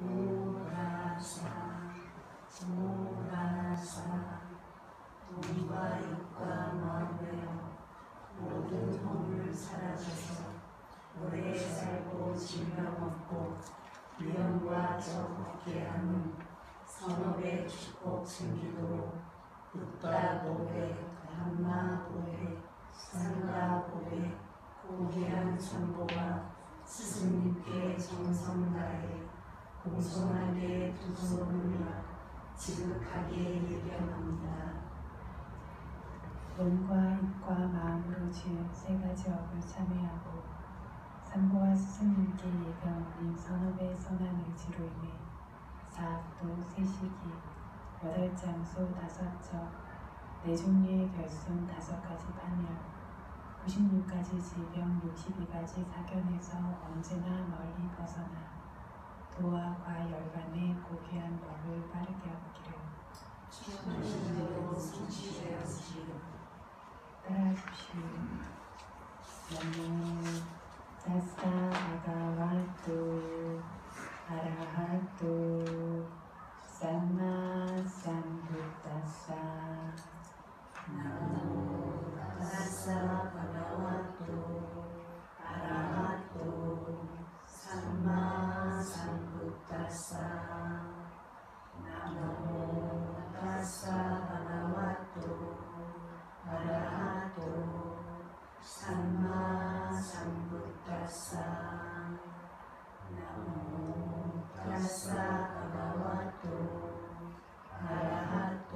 보라사 보라사 돈과 육과 마음에요 모든 허물 사라져서 오래 살고 질병 없고 위험과 적없게 하는 선업의 축복 챙기도록 붓다 보배, 담마 보배, 상가 보배, 고귀한 정보가 스승님께 정성 다해 공손하게 두 손을 지극하게 예견합니다. 몸과 입과 마음으로 지은 세 가지 업을 참회하고 산보와 스승님께 예견 올린 선업의 선한 의지로 인해 사악도 세시기 8장소 5척 4종류의 결손 5가지 판열 96가지 질병 62가지 사견에서 언제나 멀리 벗어나 도와 과열반의 고귀한 법을 빠르게 얻기를 천신대로 성취되었으리로 따라하십시오. 나모 타사 바가와토 아라하토 삼마 삼부타사 나모 타사 바가와토 아라하토 삼마 삼부타사 나모 타사 바가와토 아라하토 삼마 삼부타사 나모 타사 바가와토 아라하토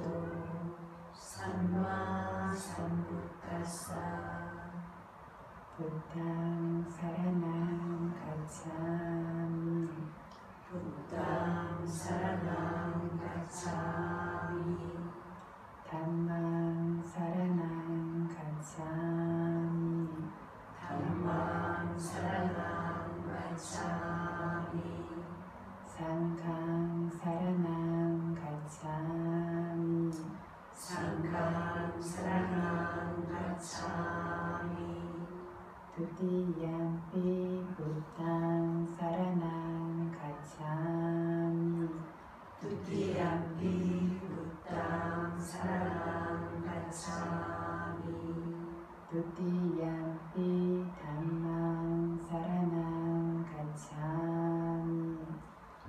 삼마 삼부타사 부탕 사라낭 가차미 부탕 사라낭 가차미 담망 사라낭 가차미 담망 사라낭 가차미 상강 사라낭 가차미 상강 사라낭 가차미 두띠얌피 부탕 사라낭 가차미 두띠얌피 부탕 사라낭 가차미 두띠얌피 담망 사라낭 가차미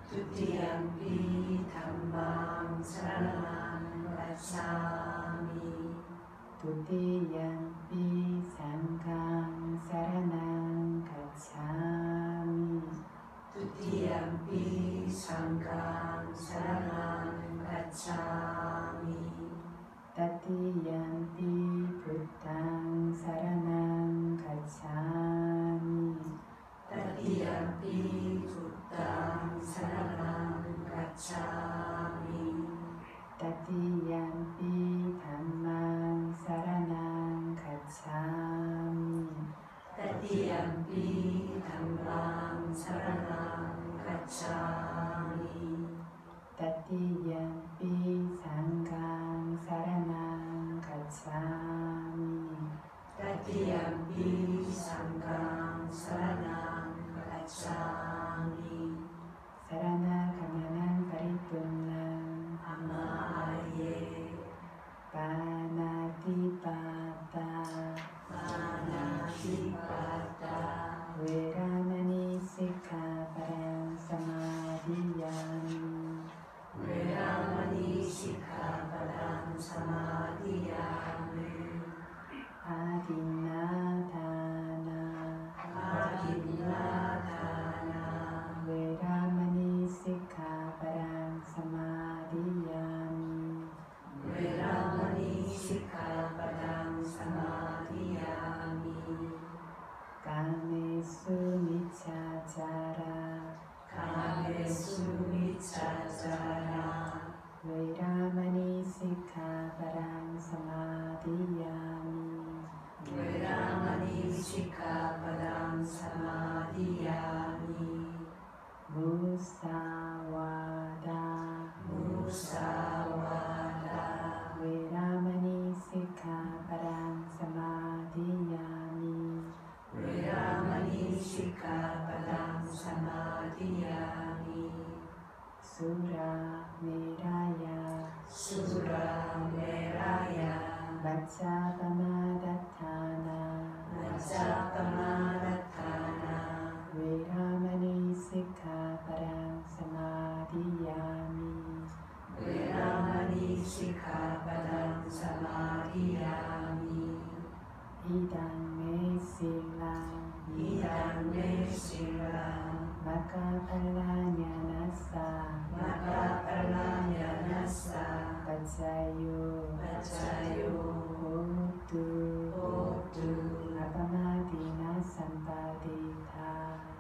두띠얌피 담망 사라낭 가차미 두띠얌피 상강 사라낭 가차미 두띠얌피 상강 사라낭 가차미 따띠얌피 부탕 사라낭 가차미 따띠얌피 부탕 사라낭 가차미 따띠얌피 담망 사라낭 가차미 따띠얌피 담망 사라낭 가차미 따띠얌피 상강 사라낭 가차미 따띠얌피 상강 사라낭 가차미 사라나 가나난 파리뿐난 아마아예 파나티파타 파나티파타 외라마니 시카파랑 사마디야미 외라마니 시카바람 사마디야미 아딘나다나 아딘나다나 외라마니 시카파랑 사마디야미 외라마니 시카바람 사마디야미 까메수 미차자라 가메수 미차자라 외라마니 시카파랑 사마디야미 외라마니 시카바람 사마디야미 무사와다 무사와다 외라마니 시카파랑 사마디야미 외라마니 시카바람 사마디야미 Surameraya Surameraya Vacchapamadatthana Vacchapamadatthana Veramani Sikkhapadam Samadhiyami Veramani Sikkhapadam Samadhiyami Idam me silang Idam me silang Makapallanyanassa Makapallanyanassa Pacayo Hotu Apamadina Sampadita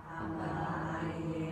Amaye.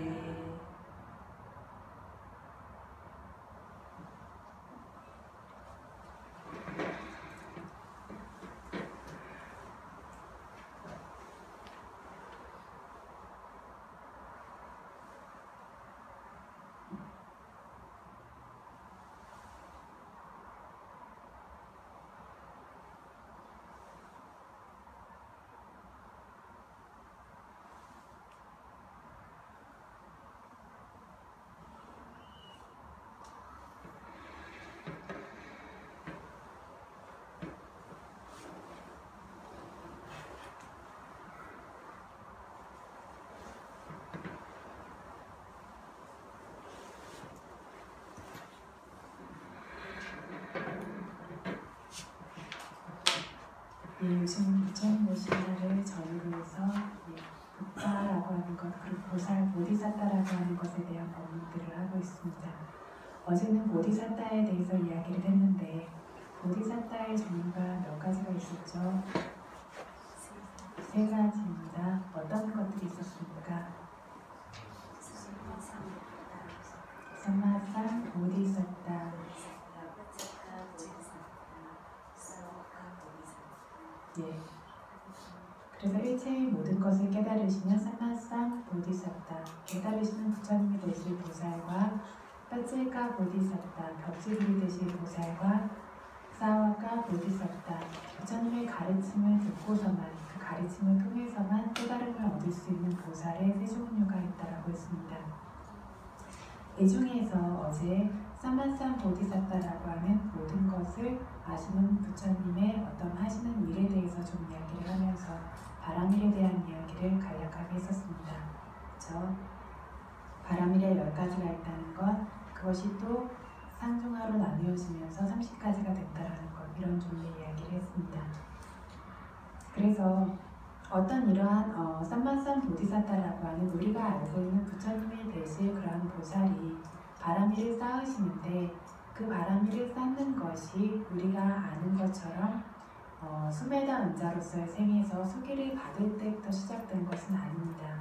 요즘 부처님오신날을 전후로 해서 부처라고 하는 것, 그리고 보살, 보디사타라고 하는 것에 대한 법문들을 하고 있습니다. 어제는 보디사타에 대해서 이야기를 했는데 보디사타의 종류가 몇 가지가 있었죠? 세 가지입니다. 어떤 것들이 있었습니까? 삼마상 보디사타, 예. 그래서 일체의 모든 것을 깨달으시는 삼마상 보디사타, 깨달으시는 부처님이 되실 보살과 빠질까 보디사타, 벽지불이 되실 보살과 사와까 보디사타, 부처님의 가르침을 듣고서만, 그 가르침을 통해서만 깨달음을 얻을 수 있는 보살의 세 종류가 있다라고 했습니다. 이 중에서 어제 삼마상 보디사타라고 하는 모든 것을 아시는 부처님의 어떤 하시는 일에 대해서 좀 이야기를 하면서 바람일에 대한 이야기를 간략하게 했었습니다. 그렇죠? 바람일에 10가지가 있다는 것, 그것이 또 상중하로 나누어지면서 30가지가 된다는 것, 이런 종류의 이야기를 했습니다. 그래서 어떤 이러한 삼마상 보디사타라고 하는 우리가 알고 있는 부처님이 되실 그러한 보살이 바람일을 쌓으시는데 그 바람일을 쌓는 것이 우리가 아는 것처럼 수메다 은자로서의 생에서 수기를 받을 때부터 시작된 것은 아닙니다.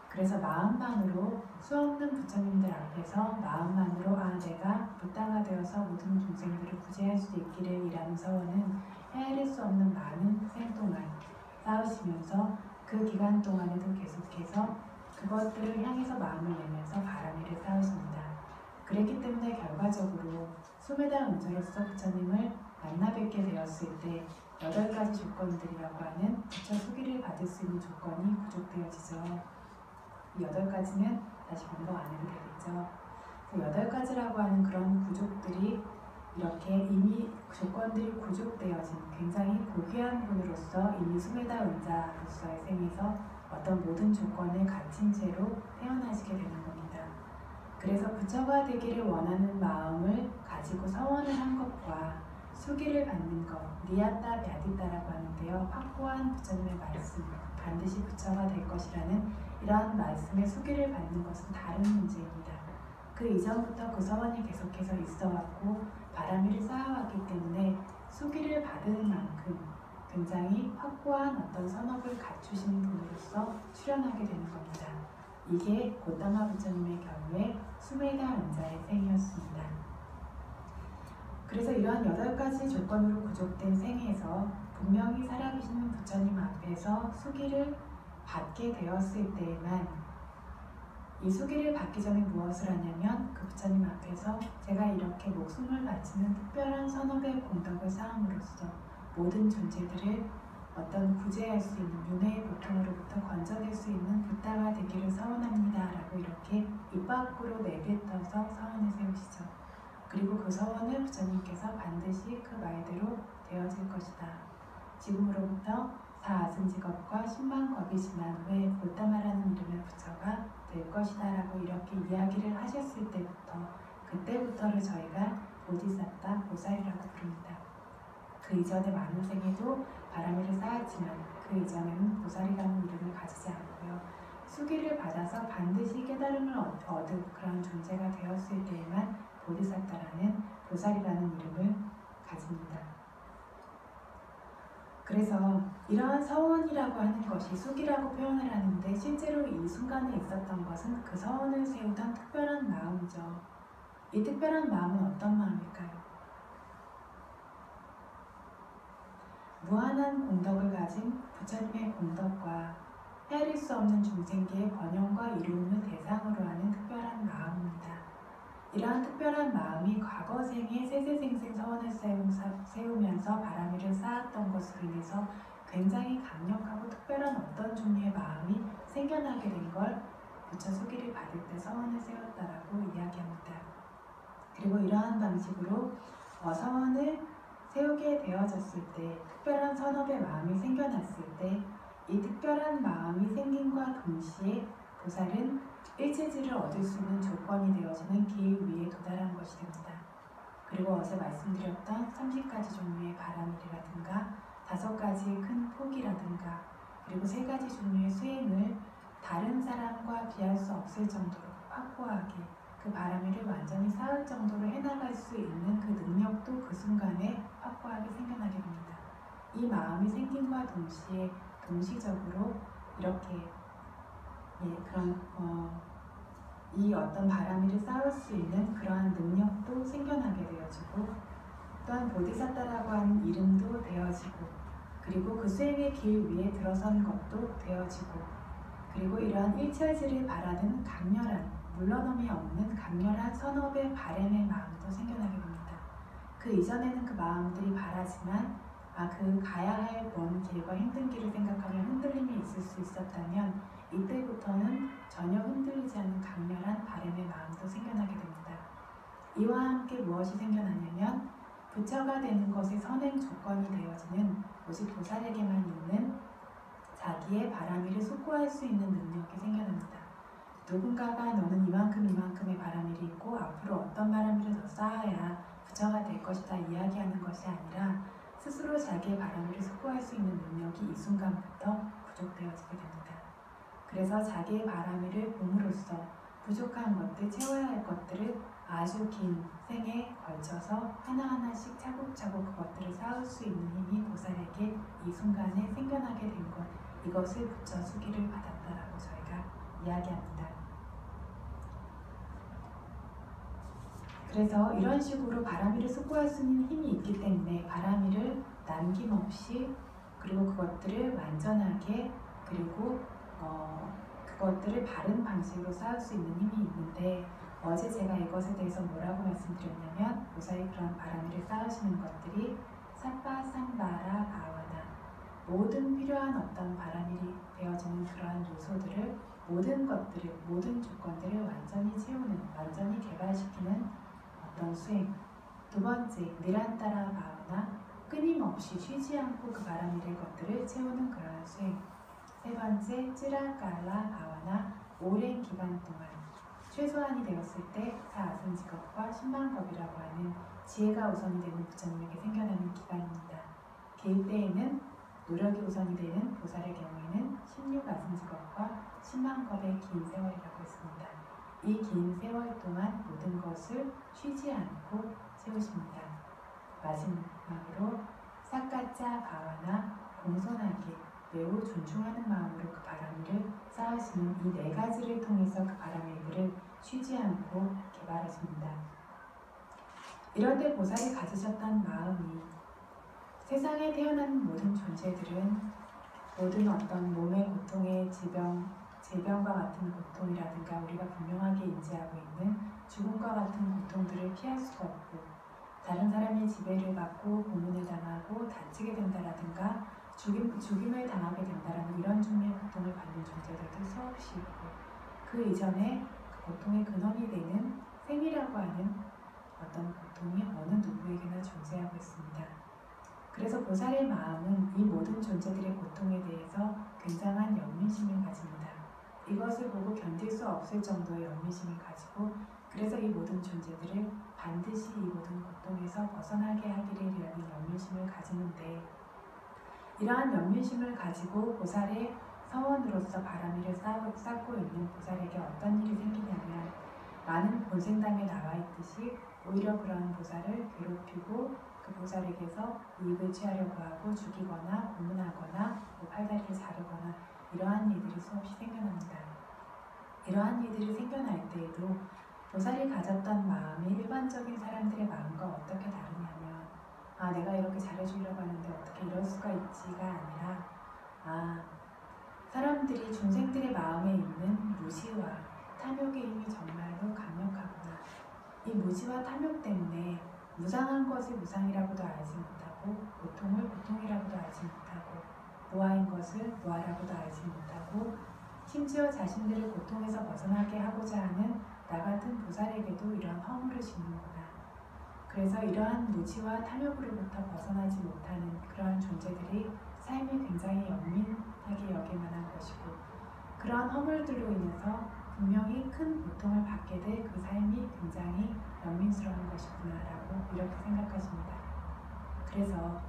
그래서 마음만으로 수없는 부처님들 앞에서 마음만으로 내가 부다가 되어서 모든 중생들을 구제할 수 있기를 이라는 서원은 헤아릴 수 없는 많은 생 동안 쌓으시면서 그 기간 동안에도 계속해서 그것들을 향해서 마음을 내면서 바람일을 쌓으십니다. 그랬기 때문에 결과적으로 수메다 은자로서 부처님을 만나 뵙게 되었을 때 8가지 조건들이라고 하는 부처 수기를 받을 수 있는 조건이 구족되어지죠. 이 8가지는 다시 반복 안 해도 되겠죠. 그 8가지라고 하는 그런 구족들이 이렇게 이미 조건들이 구족되어진 굉장히 고귀한 분으로서 이미 수메다 은자로서의 생에서 어떤 모든 조건을 갖춘 채로 태어나시게 되는 겁니다. 그래서 부처가 되기를 원하는 마음을 가지고 서원을 한 것과 수기를 받는 것, 니야타 벼디타라고 하는데요. 확고한 부처님의 말씀, 반드시 부처가 될 것이라는 이러한 말씀의 수기를 받는 것은 다른 문제입니다. 그 이전부터 그 서원이 계속해서 있어왔고 바람일을 쌓아왔기 때문에 수기를 받은 만큼 굉장히 확고한 어떤 선업을 갖추시는 분으로서 출현하게 되는 겁니다. 이게 고타마 부처님의 경우에 수메다 은자의 생이었습니다. 그래서 이러한 8가지 조건으로 구족된 생에서 분명히 살아계시는 부처님 앞에서 수기를 받게 되었을 때에만 이 수기를 받기 전에 무엇을 하냐면 그 부처님 앞에서 제가 이렇게 목숨을 바치는 특별한 선업의 공덕을 쌓음으로써 모든 존재들을 어떤 구제할 수 있는 윤회의 고통으로부터 건져낼 수 있는 부다가 되기를 서원합니다 라고 이렇게 밖으로 내뱉어서 서원을 세우시죠. 그리고 그 서원을 부처님께서 반드시 그 말대로 되어질 것이다. 지금으로부터 4아승직업과 10만 겁이 지난 후에 볼타마라는 이름의 부처가 될 것이다 라고 이렇게 이야기를 하셨을 때부터 그때부터를 저희가 보디사타 보살이라고 부릅니다. 그 이전의 많은 생에도 바라미를 쌓았지만 그 이전에는 보살이라는 이름을 가지지 않고요. 수기를 받아서 반드시 깨달음을 얻은 그런 존재가 되었을 때에만 보디사타라는 보살이라는 이름을 가집니다. 그래서 이러한 서원이라고 하는 것이 수기라고 표현을 하는데 실제로 이 순간에 있었던 것은 그 서원을 세우던 특별한 마음이죠. 이 특별한 마음은 어떤 마음일까요? 무한한 공덕을 가진 부처님의 공덕과 헤아릴 수 없는 중생계의 번영과 이루음을 대상으로 하는 특별한 마음입니다. 이러한 특별한 마음이 과거 생에 세세생생 서원을 세우면서 바라미를 쌓았던 것으로 인해서 굉장히 강력하고 특별한 어떤 종류의 마음이 생겨나게 된 걸 부처 수기를 받을 때 서원을 세웠다라고 이야기합니다. 그리고 이러한 방식으로 서원을 세우게 되어졌을 때 특별한 선업의 마음이 생겨났을 때 이 특별한 마음이 생김과 동시에 보살은 일체지를 얻을 수 있는 조건이 되어지는 길 위에 도달한 것이 됩니다. 그리고 어제 말씀드렸던 30가지 종류의 바람이라든가 5가지의 큰 폭이라든가 그리고 3가지 종류의 수행을 다른 사람과 비할 수 없을 정도로 확고하게 그 바람이를 완전히 쌓을 정도로 해나갈 수 있는 그 능력도 그 순간에 확고하게 생겨나게 됩니다. 이 마음이 생김과 동시에 동시적으로 이렇게 이 어떤 바람이를 쌓을 수 있는 그러한 능력도 생겨나게 되어지고 또한 보디사타라고 하는 이름도 되어지고 그리고 그 수행의 길 위에 들어선 것도 되어지고 그리고 이러한 일처지를 바라는 강렬한 물러넘이 없는 강렬한 선업의 바램의 마음도 생겨나게 됩니다. 그 이전에는 그 마음들이 바라지만 그 가야 할 먼 길과 힘든 길을 생각하면 흔들림이 있을 수 있었다면 이때부터는 전혀 흔들리지 않는 강렬한 바램의 마음도 생겨나게 됩니다. 이와 함께 무엇이 생겨나냐면 부처가 되는 것의 선행 조건이 되어지는 오직 보살에게만 있는 자기의 바라미를 숙고할 수 있는 능력이 생겨납니다. 누군가가 너는 이만큼의 바라미를 있고 앞으로 어떤 바라미를 더 쌓아야 부처가 될 것이다 이야기하는 것이 아니라 스스로 자기의 바라미를 숙고할 수 있는 능력이 이 순간부터 부족되어지게 됩니다. 그래서 자기의 바라미를 봄으로써 부족한 것들, 채워야 할 것들을 아주 긴 생에 걸쳐서 하나하나씩 차곡차곡 그것들을 쌓을 수 있는 힘이 보살에게 이 순간에 생겨나게 된 것, 이것을 부처 수기를 받았다라고 저희가 이야기합니다. 그래서 이런 식으로 바라미를 숙고할 수 있는 힘이 있기 때문에 바라미를 남김없이 그리고 그것들을 완전하게 그리고 그것들을 바른 방식으로 쌓을 수 있는 힘이 있는데 어제 제가 이것에 대해서 뭐라고 말씀드렸냐면 보살이 그런 바라미를 쌓으시는 것들이 사파상바라 바와나 모든 필요한 어떤 바라밀이 되어지는 그러한 요소들을 모든 것들을 모든 조건들을 완전히 채우는 완전히 개발시키는 어떤 수행. 두 번째 니란따라 바와나 끊임없이 쉬지 않고 그 바라밀의 것들을 채우는 그러한 수행. 세 번째 찌라깔라 바와나 오랜 기간 동안 최소한이 되었을 때 4아승직업과 10만 겁이라고 하는 지혜가 우선이 되는 부처님에게 생겨나는 기간입니다. 길 때에는 노력이 우선이 되는 보살의 경우에는 16아승직업과 10만 겁의 긴 세월이라고 했습니다. 이 긴 세월 동안 모든 것을 쉬지 않고 채우십니다. 마지막으로 사카짜 바와나 공손하게 매우 존중하는 마음으로 그 바라미를 쌓으시는 이 4가지를 통해서 그 바라미들을 쉬지 않고 개발하십니다. 이럴 때 보살이 가지셨던 마음이 세상에 태어난 모든 존재들은 모든 어떤 몸의 고통의 질병과 같은 고통이라든가 우리가 분명하게 인지하고 있는 죽음과 같은 고통들을 피할 수가 없고 다른 사람의 지배를 받고 고문을 당하고 다치게 된다라든가 죽임을 당하게 된다라는 이런 종류의 고통을 받는 존재들도 수없이 있고 그 이전에 그 고통의 근원 하는 어떤 고통이 어느 누구에게나 존재하고 있습니다. 그래서 보살의 마음은 이 모든 존재들의 고통에 대해서 굉장한 연민심을 가집니다. 이것을 보고 견딜 수 없을 정도의 연민심을 가지고 그래서 이 모든 존재들을 반드시 이 모든 고통에서 벗어나게 하기를 위한 연민심을 가지는데 이러한 연민심을 가지고 보살의 서원으로서 바라미를 쌓고 있는 보살에게 어떤 일이 생기냐면 많은 본생담에 나와 있듯이 오히려 그런 보살을 괴롭히고 그 보살에게서 이익을 취하려고 하고 죽이거나 고문하거나 팔다리를 자르거나 이러한 일들이 수없이 생겨납니다. 이러한 일들이 생겨날 때에도 보살이 가졌던 마음이 일반적인 사람들의 마음과 어떻게 다르냐면 내가 이렇게 잘해주려고 하는데 어떻게 이럴 수가 있지가 아니라 사람들이 중생들의 마음에 있는 무지와 탐욕의 힘이 정말로 강력하구나. 이 무지와 탐욕 때문에 무상한 것을 무상이라고도 알지 못하고 고통을 고통이라고도 알지 못하고 무아인 것을 무아라고도 알지 못하고 심지어 자신들을 고통에서 벗어나게 하고자 하는 나 같은 보살에게도 이러한 허물을 짓는구나. 그래서 이러한 무지와 탐욕으로부터 벗어나지 못하는 그러한 존재들이 삶이 굉장히 연민하게 여길 만한 것이고 그러한 허물들로 인해서 분명히 큰 고통을 받게 될 그 삶이 굉장히 연민스러운 것이구나 라고 이렇게 생각하십니다. 그래서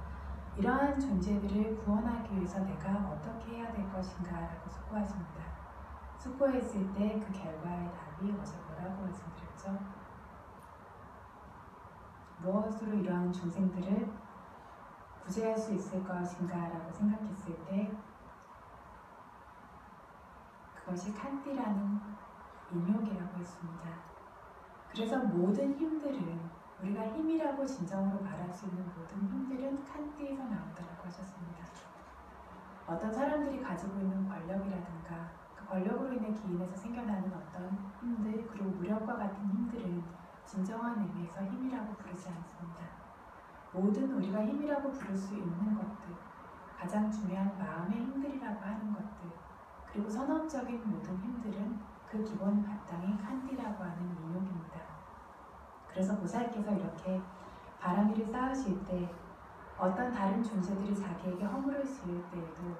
이러한 존재들을 구원하기 위해서 내가 어떻게 해야 될 것인가 라고 숙고하십니다. 숙고했을 때 그 결과의 답이 어제 뭐라고 말씀드렸죠? 무엇으로 이러한 중생들을 구제할 수 있을 것인가 라고 생각했을 때 그것이 칸띠라는 인욕이라고 했습니다. 그래서 모든 힘들은 우리가 힘이라고 진정으로 말할 수 있는 모든 힘들은 칸띠에서 나온다고 하셨습니다. 어떤 사람들이 가지고 있는 권력이라든가 그 권력으로 인해 기인해서 생겨나는 어떤 힘들 그리고 무력과 같은 힘들은 진정한 의미에서 힘이라고 부르지 않습니다. 모든 우리가 힘이라고 부를 수 있는 것들 가장 중요한 마음의 힘들이라고 하는 것들 그리고 선업적인 모든 힘들은 그 기본 바탕이 칸띠라고 하는 인욕입니다. 그래서 보살께서 이렇게 바라미를 쌓으실 때 어떤 다른 존재들이 자기에게 허물을 지을 때에도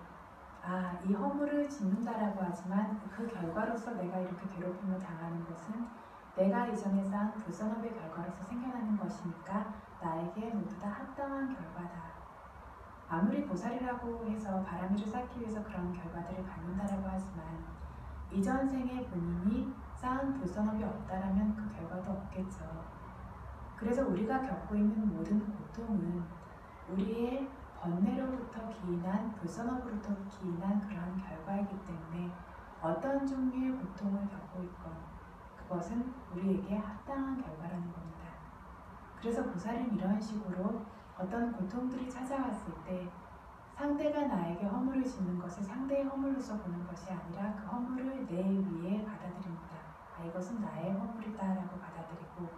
이 허물을 짓는다라고 하지만 그 결과로서 내가 이렇게 괴롭힘을 당하는 것은 내가 이전에 쌓은 불선업의 결과로서 생겨나는 것이니까 나에게 모두 다 합당한 결과다. 아무리 보살이라고 해서 바라미를 쌓기 위해서 그런 결과들을 받는다라고 하지만 이전 생에 본인이 쌓은 불선업이 없다라면 그 결과도 없겠죠. 그래서 우리가 겪고 있는 모든 고통은 우리의 번뇌로부터 기인한 불선업으로부터 기인한 그러한 결과이기 때문에 어떤 종류의 고통을 겪고 있건 그것은 우리에게 합당한 결과라는 겁니다. 그래서 보살은 이런 식으로 어떤 고통들이 찾아왔을 때 상대가 나에게 허물을 짓는 것을 상대의 허물로서 보는 것이 아니라 그 허물을 내 위에 받아들입니다. 이것은 나의 허물이다라고 받아들이고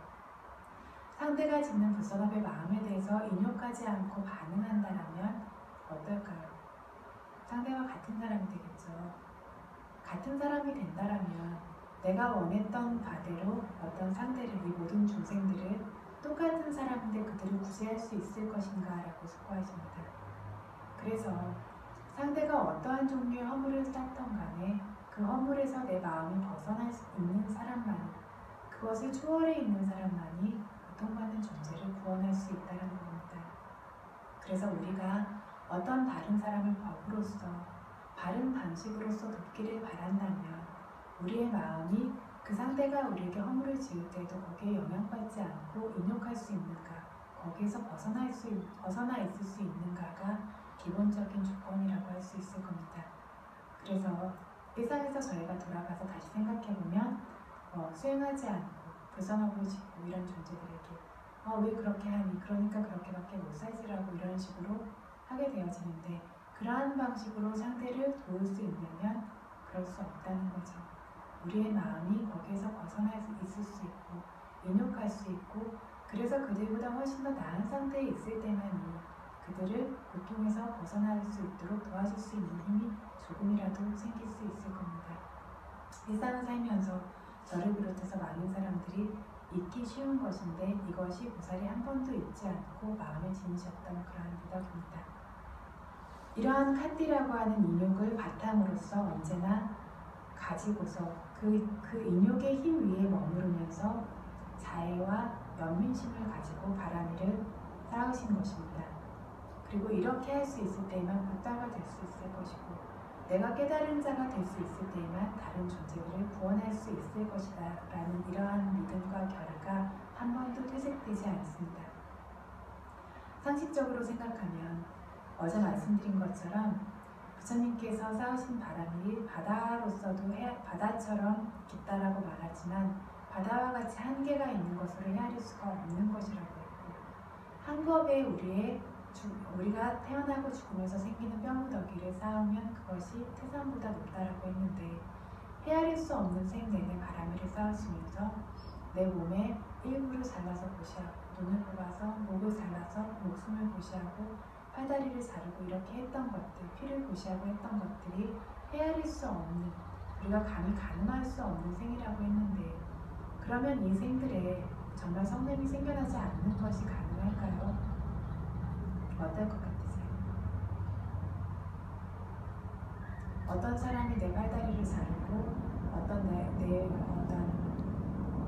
상대가 짓는 불선업의 마음에 대해서 인욕하지 않고 반응한다라면 어떨까요? 상대와 같은 사람이 되겠죠. 같은 사람이 된다라면 내가 원했던 바대로 어떤 상대를 이 모든 중생들을 똑같은 사람인데 그들을 구제할 수 있을 것인가 라고 숙고하십니다. 그래서 상대가 어떠한 종류의 허물을 쌓던 간에 그 허물에서 내 마음이 벗어날 수 있는 사람만이 그것을 초월해 있는 사람만이 고통받는 존재를 구원할 수 있다는 겁니다. 그래서 우리가 어떤 다른 사람을 법으로서 바른 방식으로서 돕기를 바란다면 우리의 마음이 그 상대가 우리에게 허물을 지을 때도 거기에 영향받지 않고 인욕할 수 있는가 거기에서 벗어나 있을 수 있는가가 기본적인 조건이라고 할 수 있을 겁니다. 그래서 일상에서 저희가 돌아가서 다시 생각해보면 수행하지 않고 불선업을 짓고 이런 존재들에게 왜 그렇게 하니? 그러니까 그렇게밖에 못 살지라고 이런 식으로 하게 되어지는데 그러한 방식으로 상대를 도울 수 있냐면 그럴 수 없다는 거죠. 우리의 마음이 거기에서 벗어나 있을 수 있고 인욕할 수 있고 그래서 그들보다 훨씬 더 나은 상태에 있을 때만이 그들을 고통에서 벗어날 수 있도록 도와줄 수 있는 힘이 조금이라도 생길 수 있을 겁니다. 일상을 살면서 저를 비롯해서 많은 사람들이 잊기 쉬운 것인데 이것이 보살이 한 번도 잊지 않고 마음에 지니셨던 그러한 미덕입니다. 이러한 칸디라고 하는 인욕을 바탕으로서 언제나 가지고서 그 인욕의 힘 위에 머무르면서 자애와 연민심을 가지고 바라미를 쌓으신 것입니다. 그리고 이렇게 할 수 있을 때에만 부다가 될 수 있을 것이고 내가 깨달은 자가 될 수 있을 때에만 다른 존재들을 구원할 수 있을 것이다 라는 이러한 믿음과 결의가 한 번도 퇴색되지 않습니다. 상식적으로 생각하면 어제 말씀드린 것처럼 부처님께서 쌓으신 바람이 바다로서도 바다처럼 깊다라고 말하지만 바다와 같이 한계가 있는 것으로 헤아릴 수가 없는 것이라고 했고 한 겁에 우리가 태어나고 죽으면서 생기는 뼈무더기를 쌓으면 그것이 태산보다 높다라고 했는데 헤아릴 수 없는 생 내내 바람이를 쌓으시면서 내 몸의 일부를 잘라서 고시하고 눈을 뽑아서 목을 잘라서 목숨을 고시하고 팔다리를 자르고 이렇게 했던 것들, 피를 고시하고 했던 것들이 헤아릴 수 없는, 우리가 감히 가늠할 수 없는 생이라고 했는데 그러면 이 생들에 정말 성냄이 생겨나지 않는 것이 가능할까요? 어떨 것 같으세요? 어떤 사람이 내 팔다리를 자르고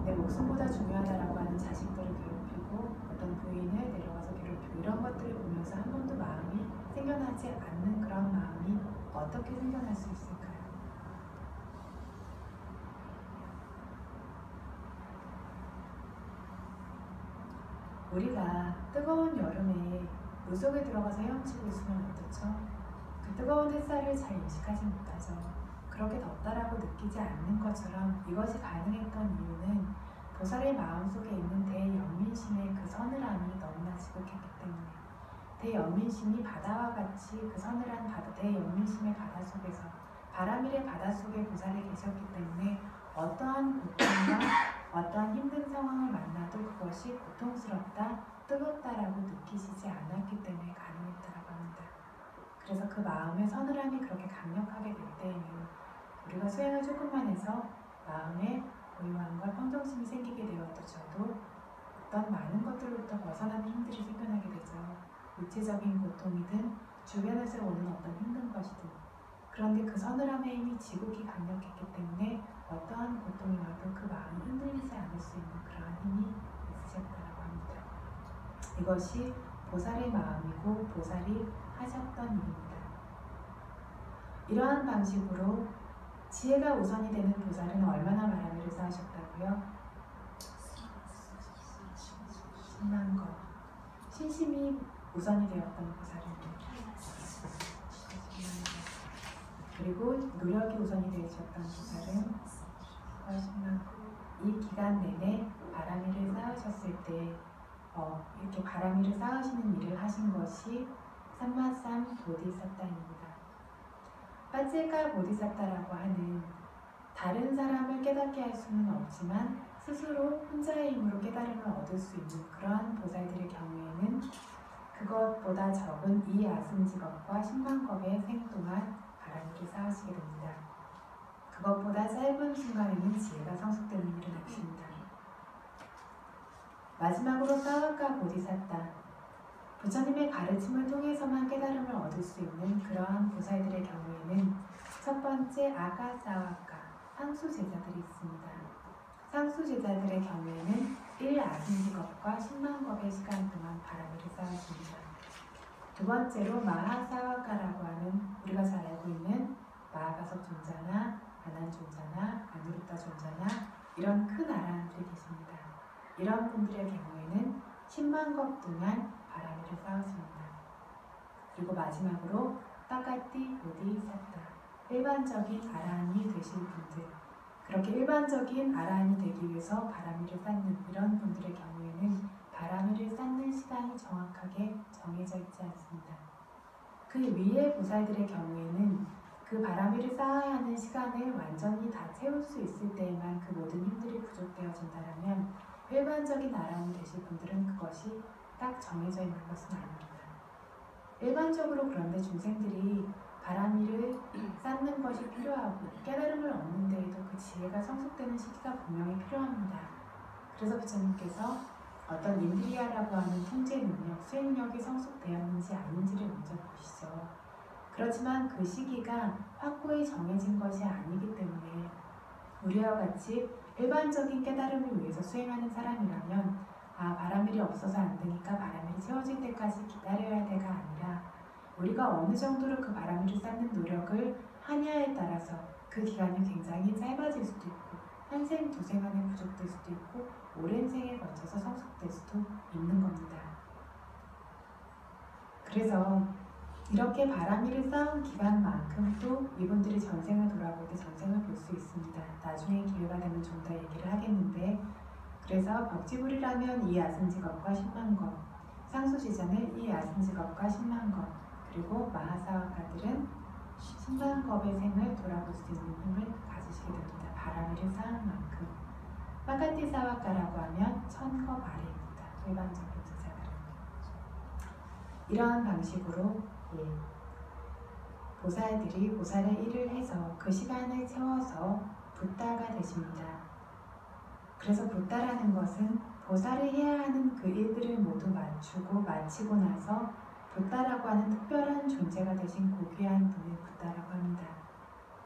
내 목숨보다 중요하다라고 하는 자식들을 괴롭히고 어떤 부인을 내려가서 괴롭히고 이런 것들을 보면서 한 번도 마음이 생겨나지 않는 그런 마음이 어떻게 생겨날 수 있을까요? 우리가 뜨거운 여름에 물속에 들어가서 헤엄치고 있으면 어떻죠? 그 뜨거운 햇살을 잘 인식하지 못하죠. 그렇게 덥다라고 느끼지 않는 것처럼 이것이 가능했던 이유는 보살의 마음속에 있는 대연민심의 그 서늘함이 너무나 지극했기 때문에 대연민심이 바다와 같이 그 서늘한 대연민심의 바다 속에서 바람일의 바다 속에 보살이 계셨기 때문에 어떠한 고통과 어떠한 힘든 상황을 만나도 그것이 고통스럽다, 뜨겁다라고 느끼시지 않았기 때문에 가능했다라고 합니다. 그래서 그 마음의 서늘함이 그렇게 강력하게 될 때에는 우리가 수행을 조금만 해서 마음에 고요함과 평정심이 생기게 되어도 어떤 많은 것들로부터 벗어나는 힘들이 생겨나게 되죠. 육체적인 고통이든 주변에서 오는 어떤 힘든 것이든 그런데 그 서늘함의 힘이 지극히 강력했기 때문에 어떠한 고통이 와도 그 마음이 흔들리지 않을 수 있는 그러한 힘이 있으셨다고 합니다. 이것이 보살의 마음이고 보살이 하셨던 일입니다. 이러한 방식으로 지혜가 우선이 되는 보살은 얼마나 바람이를 쌓으셨다고요? 10만 것. 신심이 우선이 되었던 보살입니다. 그리고 노력이 우선이 되셨던 보살은 10만 것. 이 기간 내내 바람이를 쌓으셨을 때 이렇게 바람이를 쌓으시는 일을 하신 것이 삼마삼 보디사타입니다. 빠제가 보디사타라고 하는 다른 사람을 깨닫게 할 수는 없지만 스스로 혼자의 힘으로 깨달음을 얻을 수 있는 그러한 보살들의 경우에는 그것보다 적은 이 아승직업과 10만겁의 생동안 바람이를 쌓으시게 됩니다. 그것보다 짧은 순간에는 지혜가 성숙되는 일은 없습니다. 마지막으로 사와카 보디사타, 부처님의 가르침을 통해서만 깨달음을 얻을 수 있는 그러한 보살들의 경우에는 첫 번째 아가사와카, 상수 제자들이 있습니다. 상수 제자들의 경우에는 1아승직업과 10만겁의 시간 동안 바람이를 쌓았습니다. 두 번째로 마하사와카라고 하는 우리가 잘 알고 있는 마하가섭 존자나 아난 존자나 아누루타 존자나 이런 큰 아라한들이 계십니다. 이런 분들의 경우에는 10만겁 동안 바람이를 쌓았습니다. 그리고 마지막으로 따가띠 보디사타, 일반적인 아라한이 되실 분들, 그렇게 일반적인 아라한이 되기 위해서 바람이를 쌓는 이런 분들의 경우에는 바람이를 쌓는 시간이 정확하게 정해져 있지 않습니다. 그 위의 보살들의 경우에는 그 바람이를 쌓아야 하는 시간을 완전히 다 채울 수 있을 때에만 그 모든 힘들이 부족되어진다면 일반적인 아라한이 되실 분들은 그것이 딱 정해져 있는 것은 아닙니다. 일반적으로 그런데 중생들이 바람이를 쌓는 것이 필요하고 깨달음을 얻는 데에도 그 지혜가 성숙되는 시기가 분명히 필요합니다. 그래서 부처님께서 어떤 인드리아라고 하는 통제 능력, 수행력이 성숙되었는지 아닌지를 먼저 보시죠. 그렇지만 그 시기가 확고히 정해진 것이 아니기 때문에 우리와 같이 일반적인 깨달음을 위해서 수행하는 사람이라면 바람일이 없어서 안 되니까 바람일이 채워질 때까지 기다려야 돼가 아니라 우리가 어느 정도로 그 바람일을 쌓는 노력을 하냐에 따라서 그 기간이 굉장히 짧아질 수도 있고 한 생, 두 생 안에 부족될 수도 있고 오랜 생에 걸쳐서 성숙될 수도 있는 겁니다. 그래서 이렇게 바람일을 쌓은 기간만큼 또 이분들이 전생을 돌아볼 때 전생을 볼 수 있습니다. 나중에 기회가 되면 좀 더 얘기를 하겠는데 그래서 벽지불이라면 이 야승직업과 10만 것, 상수시자는 이 야승직업과 10만 것, 그리고 마하사와가들은 10만 겁의 생을 돌아볼 수 있는 힘을 가지시게 됩니다. 바람일을 쌓은 만큼. 파카티사와가라고 하면 1000겁 아래입니다. 일반적인 제자들은. 이러한 방식으로 보살들이 보살의 일을 해서 그 시간을 채워서 붓다가 되십니다. 그래서 붓다라는 것은 보살이 해야 하는 그 일들을 모두 마치고 나서 붓다라고 하는 특별한 존재가 되신 고귀한 분을 붓다라고 합니다.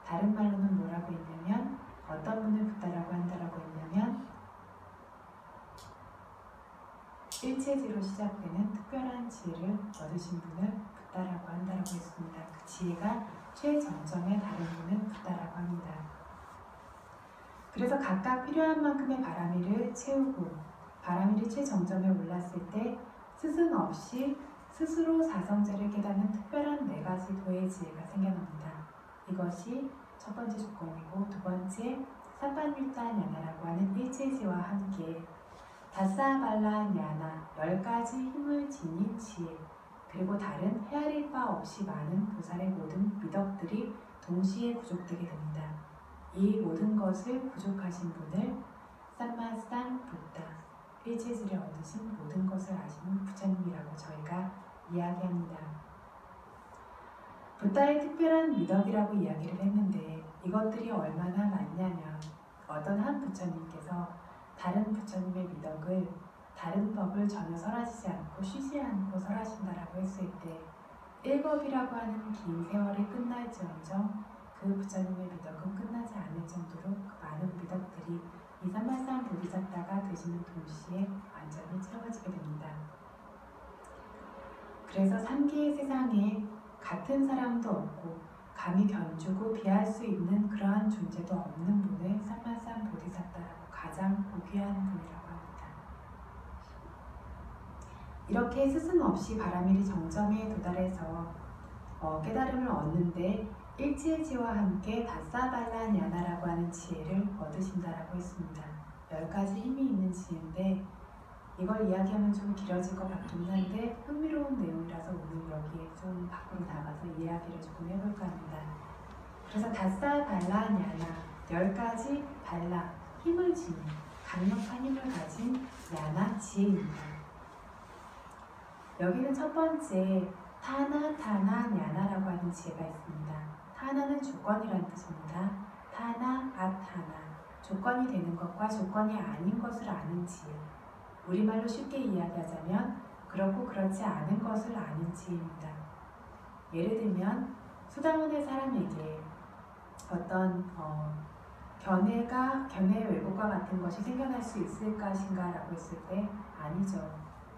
다른 말로는 뭐라고 했냐면 어떤 분을 붓다라고 한다라고 했냐면 일체지로 시작되는 특별한 지혜를 얻으신 분을 붓다라고 한다라고 했습니다. 그 지혜가 최정점에 다른 분을 붓다라고 합니다. 그래서 각각 필요한 만큼의 바람일을 채우고 바람일이 최정점에 올랐을 때 스승 없이 스스로 사성제를 깨닫는 특별한 4가지 도의 지혜가 생겨납니다. 이것이 첫 번째 조건이고 두 번째 사판율다냐나라고 하는 일체지와 함께 다사발라냐나 10가지 힘을 지닌 지혜 그리고 다른 헤아릴 바 없이 많은 보살의 모든 미덕들이 동시에 부족되게 됩니다. 이 모든 것을 부족하신 분을 삼마상 붓다, 일체지를 얻으신 모든 것을 아시는 부처님이라고 저희가 이야기합니다. 붓다의 특별한 미덕이라고 이야기를 했는데 이것들이 얼마나 많냐면 어떤 한 부처님께서 다른 부처님의 미덕을 다른 법을 전혀 설하시지 않고 쉬지 않고 설하신다라고 했을 때 1법이라고 하는 긴 세월이 끝날지언정 그 부처님의 미덕은 끝나지 않을 정도로 그 많은 미덕들이 이 삼만상 보디사타가 되시는 동시에 완전히 채워지게 됩니다. 그래서 3기의 세상에 같은 사람도 없고 감히 견주고 비할 수 있는 그러한 존재도 없는 분을 삼만상 보디사타라고 가장 고귀한 분이라고 합니다. 이렇게 스승 없이 바람일이 정점에 도달해서 깨달음을 얻는데 일체지와 함께 다사발라냐나라고 하는 지혜를 얻으신다라고 했습니다. 10가지 힘이 있는 지혜인데 이걸 이야기하면 좀 길어질 것 같긴 한데 흥미로운 내용이라서 오늘 여기에 좀 밖으로 나가서 이야기를 조금 해볼까 합니다. 그래서 다사발라냐나 10가지 발라, 힘을 지닌 강력한 힘을 가진 야나 지혜입니다. 여기는 첫 번째 타나냐나라고 하는 지혜가 있습니다. 타나는 조건이라는 뜻입니다. 타나, 아타나, 조건이 되는 것과 조건이 아닌 것을 아는 지혜. 우리말로 쉽게 이야기하자면 그렇고 그렇지 않은 것을 아는 지혜입니다. 예를 들면 수다원의 사람에게 어떤 견해의 왜곡과 같은 것이 생겨날 수 있을 것인가 라고 했을 때 아니죠.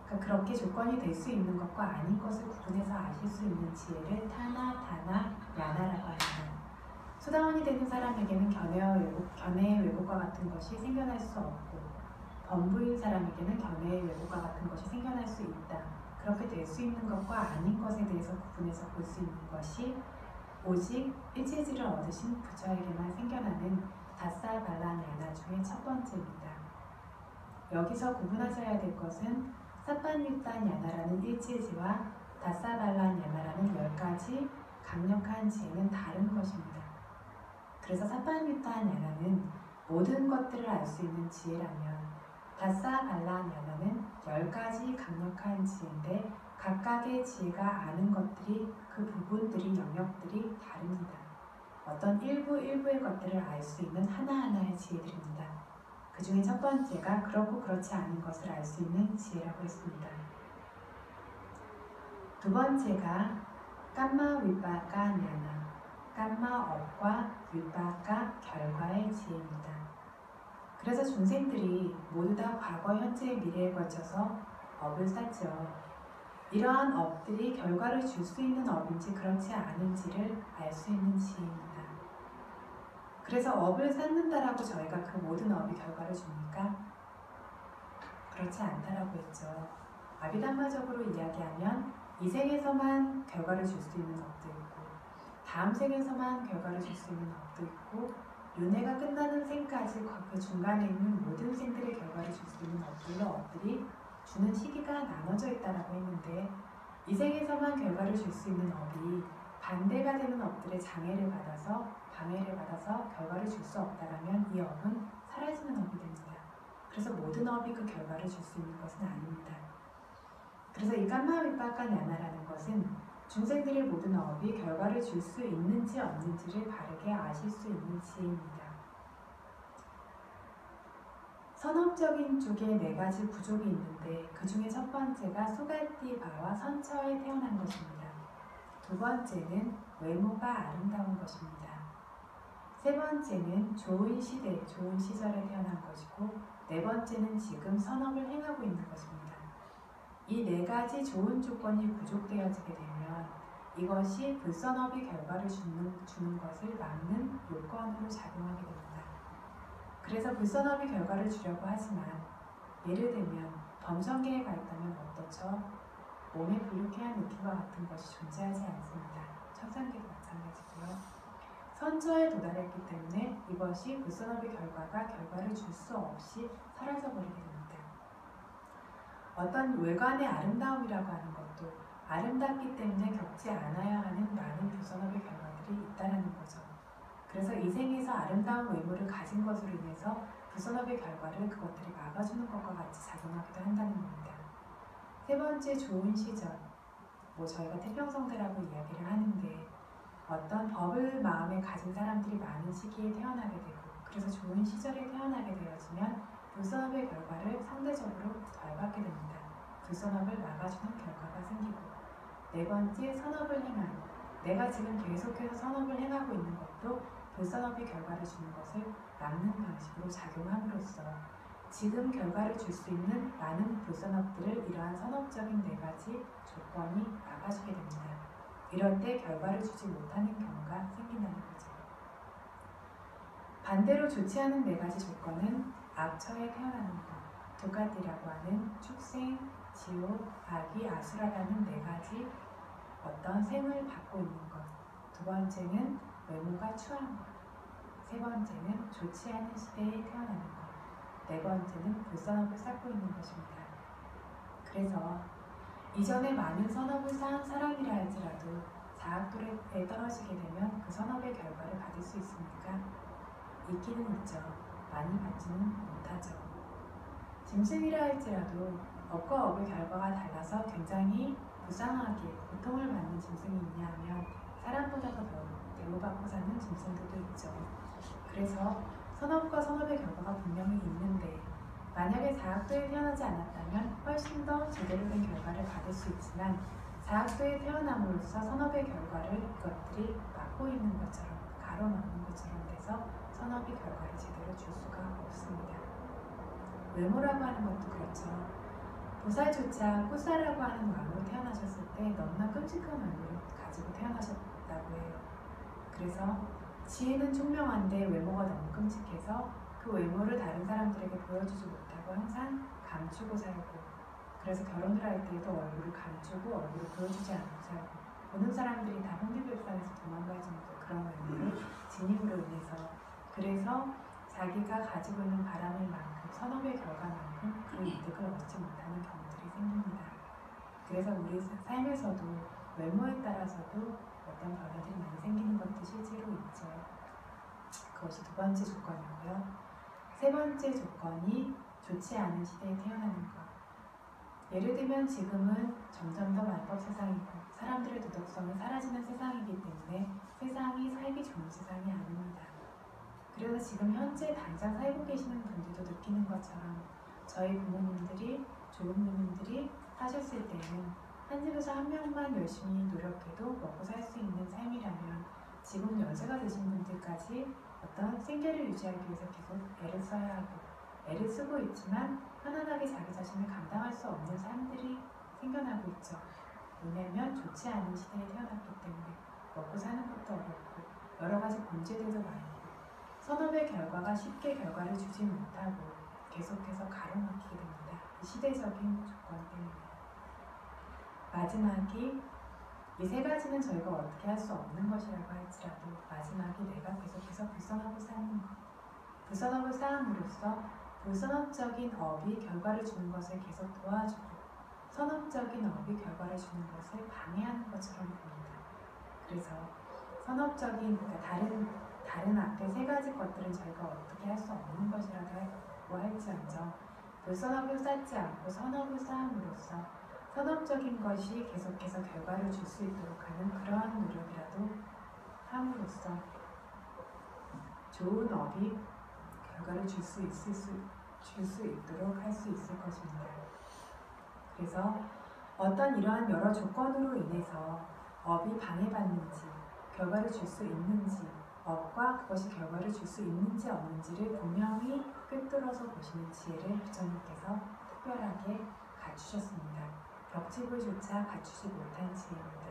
그러니까 그렇게 조건이 될 수 있는 것과 아닌 것을 구분해서 아실 수 있는 지혜를 타나야나라고 합니다. 수다원이 되는 사람에게는 견해의 왜곡과 같은 것이 생겨날 수 없고 범부인 사람에게는 견해의 왜곡과 같은 것이 생겨날 수 있다. 그렇게 될 수 있는 것과 아닌 것에 대해서 구분해서 볼 수 있는 것이 오직 일체지를 얻으신 부처에게만 생겨나는 다사발라냐나 중에 첫 번째입니다. 여기서 구분하셔야 될 것은 사판윗다냐나라는 일체지와 다사발라냐나라는 10가지 강력한 지혜는 다른 것입니다. 그래서 사판윗다냐나는 모든 것들을 알 수 있는 지혜라면 다사발라냐나는 10가지 강력한 지혜인데 각각의 지혜가 아는 것들이 그 부분들이 영역들이 다릅니다. 어떤 일부의 것들을 알 수 있는 하나하나의 지혜들입니다. 그 중에 첫 번째가 그렇고 그렇지 않은 것을 알 수 있는 지혜라고 했습니다. 두 번째가 깜마 위빠까 냐나, 깜마 업과 위빠까 결과의 지혜입니다. 그래서 중생들이 모두 다 과거, 현재, 미래에 걸쳐서 업을 쌓죠. 이러한 업들이 결과를 줄 수 있는 업인지 그렇지 않은지를 알 수 있는 지혜입니다. 그래서 업을 쌓는다라고 저희가 그 모든 업이 결과를 줍니까? 그렇지 않다라고 했죠. 아비담마적으로 이야기하면 이 생에서만 결과를 줄 수 있는 업도 있고 다음 생에서만 결과를 줄 수 있는 업도 있고 윤회가 끝나는 생까지 그 중간에 있는 모든 생들의 결과를 줄 수 있는 업들이 주는 시기가 나눠져 있다라고 했는데 이 생에서만 결과를 줄 수 있는 업이 반대가 되는 업들의 방해를 받아서 결과를 줄 수 없다라면 이 업은 사라지는 업이 됩니다. 그래서 모든 업이 그 결과를 줄 수 있는 것은 아닙니다. 그래서 이 깜마 위빠까 냐나라는 것은 중생들의 모든 업이 결과를 줄 수 있는지 없는지를 바르게 아실 수 있는 지혜입니다. 선업적인 쪽에 네 가지 부족이 있는데 그 중에 첫 번째가 수가띠바와 선처에 태어난 것입니다. 두 번째는 외모가 아름다운 것입니다. 세 번째는 좋은 시대, 좋은 시절에 태어난 것이고 네 번째는 지금 선업을 행하고 있는 것입니다. 이 네 가지 좋은 조건이 부족되어지게 되면 이것이 불선업이 결과를 주는 것을 막는 요건으로 작용하게 됩니다. 그래서 불선업이 결과를 주려고 하지만 예를 들면 범성계에 가 있다면 어떻죠? 몸에 불쾌한 느낌과 같은 것이 존재하지 않습니다. 천상계도 마찬가지고요. 선처에 도달했기 때문에 이것이 불선업의 결과를 줄 수 없이 사라져버리게 됩니다. 어떤 외관의 아름다움이라고 하는 것도 아름답기 때문에 겪지 않아야 하는 많은 불선업의 결과들이 있다는 거죠. 그래서 이 생에서 아름다운 외모를 가진 것으로 인해서 불선업의 결과를 그것들이 막아주는 것과 같이 작용하기도 한다는 겁니다. 세 번째, 좋은 시절. 저희가 태평성대라고 이야기를 하는데 어떤 법을 마음에 가진 사람들이 많은 시기에 태어나게 되고 그래서 좋은 시절에 태어나게 되어지면 불선업의 결과를 상대적으로 덜 받게 됩니다. 불선업을 막아주는 결과가 생기고 네 번째, 선업을 행한. 내가 지금 계속해서 선업을 행하고 있는 것도 불선업의 결과를 주는 것을 막는 방식으로 작용함으로써 지금 결과를 줄 수 있는 많은 불선업들을 이러한 선업적인 네 가지 조건이 막아주게 됩니다. 이럴 때 결과를 주지 못하는 경우가 생긴다는 거죠. 반대로 좋지 않은 네 가지 조건은 악처에 태어나는 것, 두카띠라고 하는 축생, 지옥, 악이, 아수라라는 네 가지 어떤 생을 받고 있는 것. 두 번째는 외모가 추한 것. 세 번째는 좋지 않은 시대에 태어나는 것. 네 번째는 불선업을 쌓고 있는 것입니다. 그래서 이전에 많은 선업을 쌓은 사람이라 할지라도 사학도에 떨어지게 되면 그 선업의 결과를 받을 수 있습니까? 있기는 있죠. 많이 받지는 못하죠. 짐승이라 할지라도 업과 업의 결과가 달라서 굉장히 불쌍하게 고통을 받는 짐승이 있냐 하면 사람보다 더 대우받고 사는 짐승들도 있죠. 그래서 선업과 선업의 결과가 분명히 있는데 만약에 사학도에 태어나지 않았다면 훨씬 더 제대로 된 결과를 받을 수 있지만 사학도에 태어남으로써 선업의 결과를 이것들이 막고 있는 것처럼 가로막는 것처럼 돼서 선업의 결과를 제대로 줄 수가 없습니다. 외모라고 하는 것도 그렇죠. 보살조차 꾸사라고 하는 왕으로 태어나셨을 때 너무나 끔찍한 외모를 가지고 태어나셨다고 해요. 그래서 지혜는 총명한데 외모가 너무 끔찍해서 그 외모를 다른 사람들에게 보여주지 못하고 항상 감추고 살고 그래서 결혼을 할 때도 얼굴을 감추고 얼굴을 보여주지 않고 살고 보는 사람들이 다 홍비백산에서 도망갈 정도 그런 외모를 지님으로 인해서 그래서 자기가 가지고 있는 바람의 만큼 선업의 결과만큼 그 이득을 얻지 못하는 경우들이 생깁니다. 그래서 우리 삶에서도 외모에 따라서도 어떤 변화들이 많이 생기는 것도 실제로 있죠. 그것이 두 번째 조건이고요. 세 번째 조건이 좋지 않은 시대에 태어나는 것. 예를 들면 지금은 점점 더 만법 세상이고 사람들의 도덕성이 사라지는 세상이기 때문에 세상이 살기 좋은 세상이 아닙니다. 그래서 지금 현재 당장 살고 계시는 분들도 느끼는 것처럼 저희 부모님들이, 조부모님들이 하셨을 때는 한 집에서 한 명만 열심히 노력해도 먹고 살 수 있는 삶이라면 지금 연세가 드신 분들까지 어떤 생계를 유지하기 위해서 계속 애를 써야 하고 애를 쓰고 있지만 편안하게 자기 자신을 감당할 수 없는 삶들이 생겨나고 있죠. 왜냐하면 좋지 않은 시대에 태어났기 때문에 먹고 사는 것도 어렵고 여러 가지 문제들도 많고 선업의 결과가 쉽게 결과를 주지 못하고 계속해서 가로막히게 됩니다. 이 시대적인 조건 때문에. 마지막이 이 세 가지는 저희가 어떻게 할 수 없는 것이라고 할지라도 마지막이 내가 계속해서 불선업을 쌓는 것. 불선업을 쌓음으로써 불선업적인 업이 결과를 주는 것을 계속 도와주고 선업적인 업이 결과를 주는 것을 방해하는 것처럼 보입니다. 그래서 선업적인, 그러니까 다른 앞에 세 가지 것들은 저희가 어떻게 할 수 없는 것이라고 할지언정 불선업을 쌓지 않고 선업을 쌓음으로써 선업적인 것이 계속해서 결과를 줄 수 있도록 하는 그러한 노력이라도 함으로써 좋은 업이 결과를 줄 수 있도록 할 수 있을 것입니다. 그래서 어떤 이러한 여러 조건으로 인해서 업이 방해받는지, 결과를 줄 수 있는지, 업과 그것이 결과를 줄 수 있는지 없는지를 분명히 꿰뚫어서 보시는 지혜를 부처님께서 특별하게 갖추셨습니다. 벽지불조차 갖추지 못한 지혜입니다.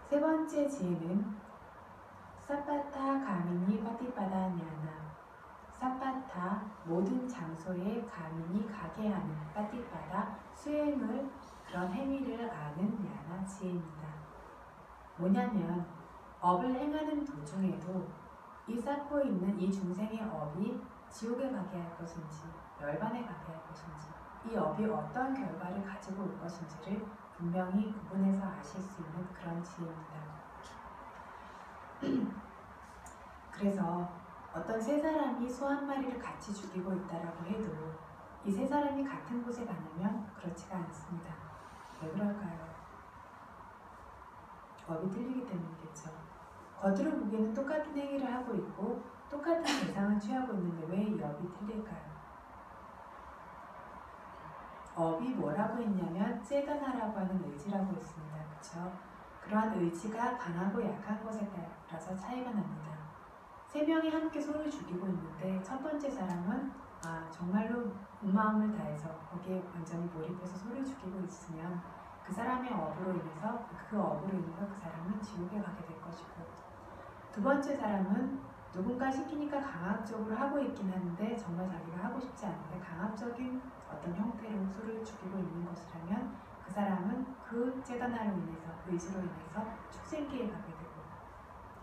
세 번째 지혜는 사파타 가미니 파티파다 냐나. 사파타 모든 장소에 가민이 가게 하는 파티파다 수행을 그런 행위를 아는 냐나 지혜입니다. 뭐냐면 업을 행하는 도중에도 이 쌓고 있는 이 중생의 업이 지옥에 가게 할 것인지 열반에 가게 할 것인지 이 업이 어떤 결과를 가지고 올 것인지를 분명히 구분해서 아실 수 있는 그런 지혜입니다. 그래서 어떤 세 사람이 소 한 마리를 같이 죽이고 있다라고 해도 이 세 사람이 같은 곳에 가냐면 그렇지가 않습니다. 왜 그럴까요? 업이 틀리기 때문이겠죠. 겉으로 보기에는 똑같은 행위를 하고 있고 똑같은 대상을 취하고 있는데 왜 이 업이 틀릴까요? 업이 뭐라고 했냐면 째다나라고 하는 의지라고 했습니다. 그렇죠? 그러한 의지가 강하고 약한 것에 따라서 차이가 납니다. 세 명이 함께 소를 죽이고 있는데 첫 번째 사람은 정말로 온 마음을 다해서 거기에 완전히 몰입해서 소를 죽이고 있으면 그 사람의 업으로 인해서 그 사람은 지옥에 가게 될 것이고 두 번째 사람은 누군가 시키니까 강압적으로 하고 있긴 한데 정말 자기가 하고 싶지 않은데 강압적인 어떤 형태로 소를 죽이고 있는 것이라면 그 사람은 그 째다나로 인해서 의지로 인해서 축생기에 가게 되고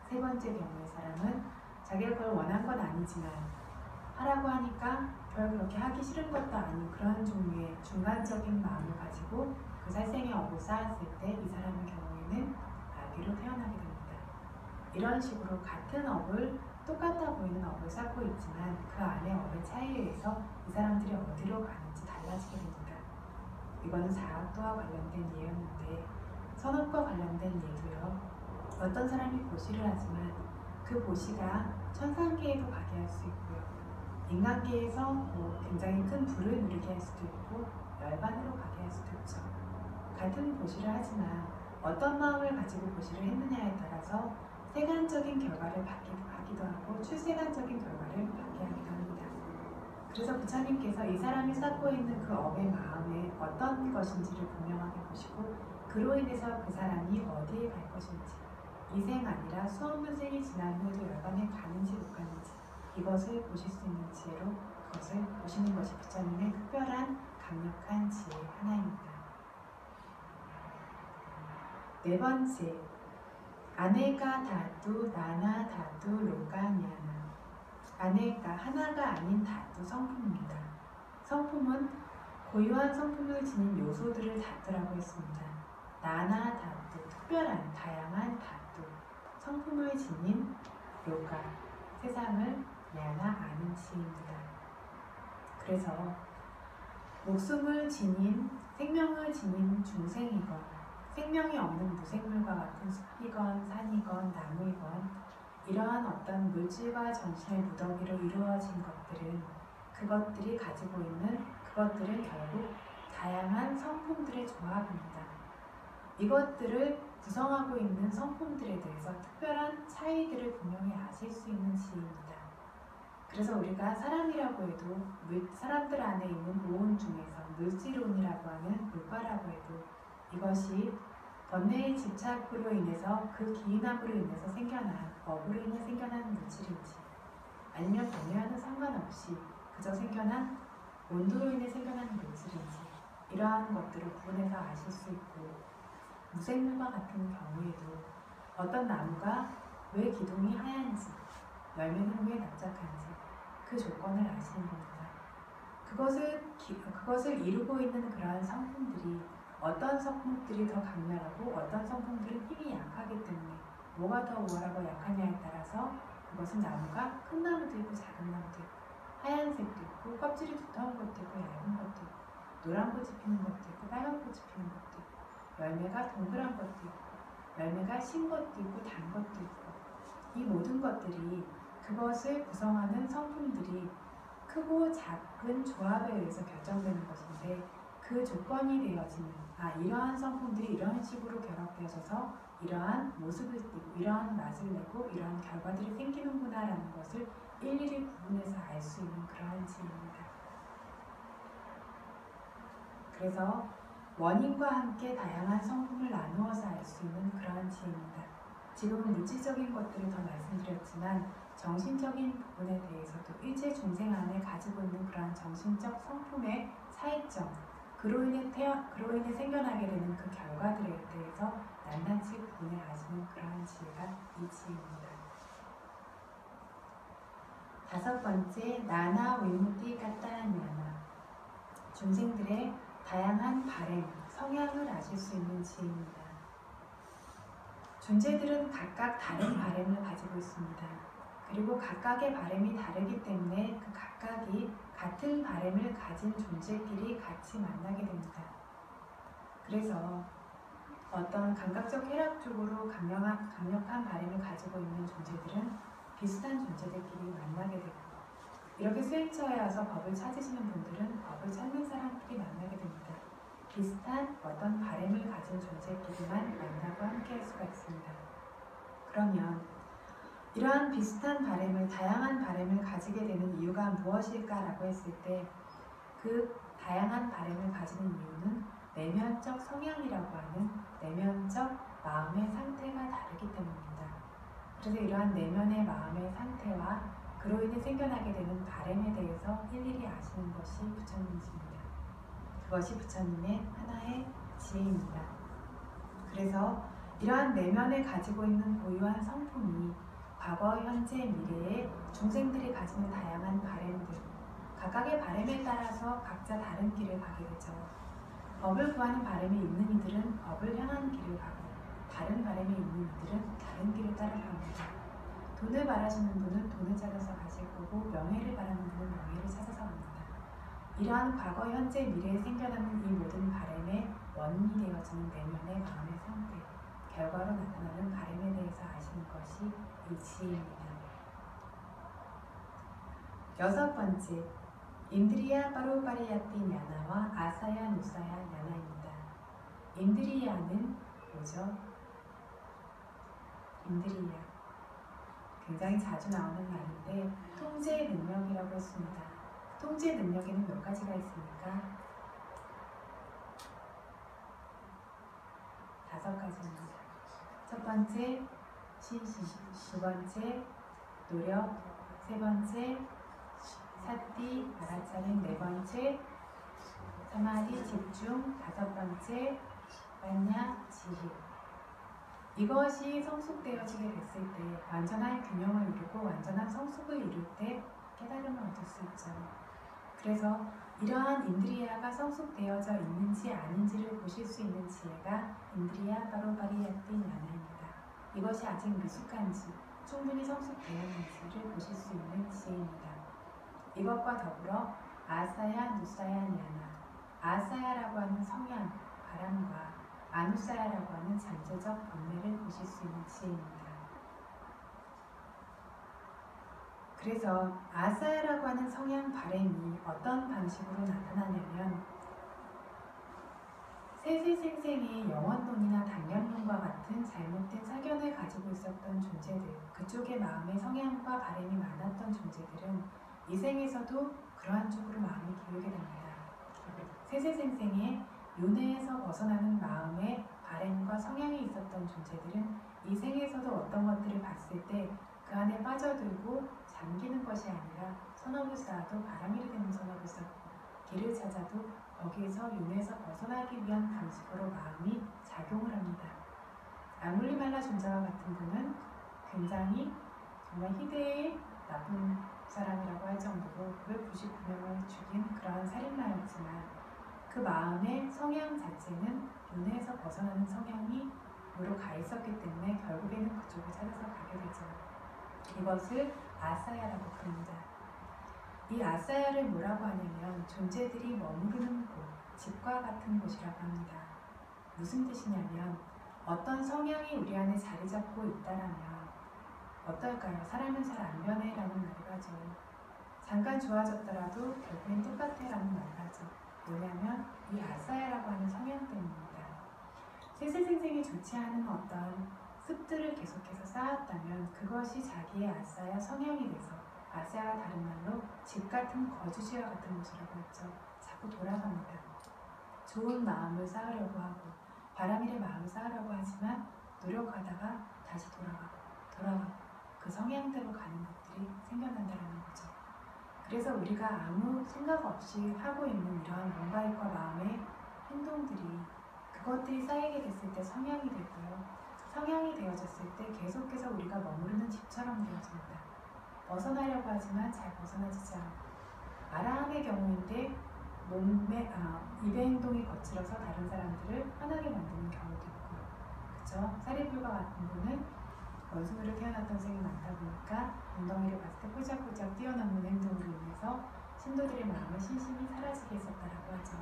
세 번째 경우의 사람은 자기가 그걸 원한 건 아니지만 하라고 하니까 별 그렇게 하기 싫은 것도 아닌 그런 종류의 중간적인 마음을 가지고 그 살생의 업을 쌓았을 때 이 사람의 경우에는 아기로 태어나게 됩니다. 이런 식으로 같은 업을 똑같아 보이는 업을 쌓고 있지만 그 안에 업의 차이에 의해서 이 사람들이 어디로 가는지 달라지게 됩니다. 이거는 사학도와 관련된 예였는데 선업과 관련된 예도요. 어떤 사람이 보시를 하지만 그 보시가 천상계에도 가게 할 수 있고요. 인간계에서 굉장히 큰 부를 누리게 할 수도 있고 열반으로 가게 할 수도 있죠. 같은 보시를 하지만 어떤 마음을 가지고 보시를 했느냐에 따라서 세간적인 결과를 받기도 하고 출세간적인 결과를 받게 하기도 합니다. 그래서 부처님께서 이 사람이 쌓고 있는 그 업의 마음에 어떤 것인지를 분명하게 보시고 그로 인해서 그 사람이 어디에 갈 것인지 이 생 아니라 수없는 생이 지난 후에도 열반에 가는지 못 가는지 이것을 보실 수 있는 지혜로 그것을 보시는 것이 부처님의 특별한 강력한 지혜 하나입니다. 네 번째, 아네가 다두 나나 다두 로가냐나. 아네가 하나가 아닌 다두 성품입니다. 성품은 고유한 성품을 지닌 요소들을 다두라고 했습니다. 나나 다두, 특별한 다양한 다두, 성품을 지닌 로가, 세상을 야나 아는 지혜입니다. 그래서 목숨을 지닌, 생명을 지닌 중생이건 생명이 없는 무생물과 같은 숲이건 산이건 나무이건 이러한 어떤 물질과 정신의 무더기로 이루어진 것들은 그것들은 결국 다양한 성품들의 조합입니다. 이것들을 구성하고 있는 성품들에 대해서 특별한 차이들을 분명히 아실 수 있는 지혜입니다. 그래서 우리가 사람이라고 해도 사람들 안에 있는 오온 중에서 물질온이라고 하는 물과라고 해도 이것이 번뇌의 집착으로 인해서 그 기인함으로 인해서 생겨난 업으로 인해 생겨난 물질인지 아니면 번뇌와는 상관없이 그저 생겨난 온도로 인해 생겨난 물질인지 이러한 것들을 구분해서 아실 수 있고 무생물과 같은 경우에도 어떤 나무가 왜 기둥이 하얀지 열매는 왜 납작한지 그 조건을 아시는 겁니다. 그것을 이루고 있는 그러한 성품들이 어떤 성품들이 더 강렬하고 어떤 성품들은 힘이 약하기 때문에 뭐가 더 우월하고 약하냐에 따라서 그것은 나무가 큰 나무도 있고 작은 나무도 있고 하얀색도 있고 껍질이 두터운 것도 있고 얇은 것도 있고 노란 꽃이 피는 것도 있고 빨간 꽃이 피는 것도 있고 열매가 동그란 것도 있고 열매가 신 것도 있고 단 것도 있고 이 모든 것들이 그것을 구성하는 성품들이 크고 작은 조합에 의해서 결정되는 것인데 그 조건이 되어지는 이러한 성품들이 이런 식으로 결합되어져서 이러한 모습을 띠고 이러한 맛을 내고 이러한 결과들이 생기는구나 라는 것을 일일이 구분해서 알 수 있는 그러한 지혜입니다. 그래서 원인과 함께 다양한 성품을 나누어서 알 수 있는 그러한 지혜입니다. 지금은 물질적인 것들을 더 말씀드렸지만 정신적인 부분에 대해서도 일체 중생 안에 가지고 있는 그러한 정신적 성품의 차이점, 그로 인해 생겨나게 되는 그 결과들에 대해서 낱낱이 구분해 아시는 그러한 지혜가 이 지혜입니다. 다섯 번째, 나나 위무띠 까따냐나, 중생들의 다양한 바램, 성향을 아실 수 있는 지혜입니다. 존재들은 각각 다른 바램을 가지고 있습니다. 그리고 각각의 바램이 다르기 때문에 그 각각이 같은 바램을 가진 존재끼리 같이 만나게 됩니다. 그래서 어떤 감각적 쾌락적으로 강력한 바램을 가지고 있는 존재들은 비슷한 존재들끼리 만나게 되고 이렇게 수행처에 와서 법을 찾으시는 분들은 법을 찾는 사람끼리 만나게 됩니다. 비슷한 어떤 바램을 가진 존재끼리만 만나고 함께 할 수가 있습니다. 그러면 이러한 비슷한 바램을, 다양한 바램을 가지게 되는 이유가 무엇일까라고 했을 때 그 다양한 바램을 가지는 이유는 내면적 성향이라고 하는 내면적 마음의 상태가 다르기 때문입니다. 그래서 이러한 내면의 마음의 상태와 그로 인해 생겨나게 되는 바램에 대해서 일일이 아시는 것이 부처님이십니다. 그것이 부처님의 하나의 지혜입니다. 그래서 이러한 내면에 가지고 있는 고유한 성품이 과거, 현재, 미래에 중생들이 가지는 다양한 바램들, 각각의 바램에 따라서 각자 다른 길을 가게 되죠. 법을 구하는 바램이 있는 이들은 법을 향한 길을 가고 다른 바램이 있는 이들은 다른 길을 따라갑니다. 돈을 바라시는 분은 돈을 찾아서 가실 거고 명예를 바라는 분은 명예를 찾아서 갑니다. 이러한 과거, 현재, 미래에 생겨나는 이 모든 바램의 원인이 되어지는 내면의 마음의 상태, 결과로 나타나는 바램에 대해서 아시는 것이 이 지혜입니다. 여섯 번째, 인드리야 빠로바리야띠 냐나와 아사야 누사야 냐나입니다. 인드리야는 뭐죠? 인드리야, 굉장히 자주 나오는 말인데 통제 능력이라고 했습니다. 통제 능력에는 몇 가지가 있습니까? 5가지입니다. 첫 번째, 신심. 두 번째, 노력. 세 번째, 사띠, 알아차림. 네 번째, 사마디, 집중. 다섯 번째, 빠냐, 지혜. 이것이 성숙되어지게 됐을 때 완전한 균형을 이루고 완전한 성숙을 이룰 때 깨달음을 얻을 수 있죠. 그래서 이러한 인드리야가 성숙되어져 있는지 아닌지를 보실 수 있는 지혜가 인드리야 빠로바리야띠 냐나입니다. 이것이 아직 미숙한지 충분히 성숙되었는지를 보실 수 있는 지혜입니다. 이것과 더불어 아사야, 누사야, 냐나, 아사야라고 하는 성향, 바람과 아누사야라고 하는 잠재적 번뇌를 보실 수 있는 지혜입니다. 그래서 아사야라고 하는 성향 바램이 어떤 방식으로 나타나냐면 세세생생의 영원론이나 당연론과 같은 잘못된 사견을 가지고 있었던 존재들, 그쪽의 마음에 성향과 바램이 많았던 존재들은 이 생에서도 그러한 쪽으로 마음이 기울게 됩니다. 세세생생의 윤회에서 벗어나는 마음에 바램과 성향이 있었던 존재들은 이 생에서도 어떤 것들을 봤을 때 그 안에 빠져들고 잠기는 것이 아니라 선업을 쌓아도 바람이 되는 선업을 쌓고 길을 찾아도 거기에서 윤회에서 벗어나기 위한 방식으로 마음이 작용을 합니다. 앙굴리말라 존자와 같은 분은 굉장히 정말 희대의 나쁜 사람이라고 할 정도로 999명을 죽인 그러한 살인마였지만 그 마음의 성향 자체는 윤회에서 벗어나는 성향이 으로 가 있었기 때문에 결국에는 그쪽을 찾아서 가게 되죠. 이것을 아사야라고 부릅니다. 이 아사야를 뭐라고 하냐면 존재들이 머무르는 곳, 집과 같은 곳이라고 합니다. 무슨 뜻이냐면 어떤 성향이 우리 안에 자리 잡고 있다라면 어떨까요? 사람은 잘 안 변해 라는 말을 하죠. 잠깐 좋아졌더라도 결국엔 똑같아 라는 말을 하죠. 뭐냐면 이 아사야라고 하는 성향 때문입니다. 세세생생이 좋지 않은 어떤 습들을 계속해서 쌓았다면 그것이 자기의 아사야 성향이 돼서 아사야와 다른 말로 집 같은 거주지와 같은 곳이라고 했죠. 자꾸 돌아갑니다. 좋은 마음을 쌓으려고 하고 바람일의 마음을 쌓으려고 하지만 노력하다가 다시 돌아가고 그 성향대로 가는 것들이 생겨난다는 거죠. 그래서 우리가 아무 생각 없이 하고 있는 이러한 뭔가일과 마음의 행동들이 그것들이 쌓이게 됐을 때 성향이 되고요. 성향이 되어졌을 때 계속해서 우리가 머무르는 집처럼 되어집니다. 벗어나려고 하지만 잘 벗어나지지 않고 아라함의 경우인데 입의 행동이 거칠어서 다른 사람들을 화나게 만드는 경우도 있고요. 그쵸? 사리불과 같은 분은 원숭이로 태어났던 생이 많다 보니까 엉덩이를 봤을 때 폴짝폴짝 뛰어넘는 행동으로 인해서 신도들의 마음을 신심히 사라지게 했었다라고 하죠.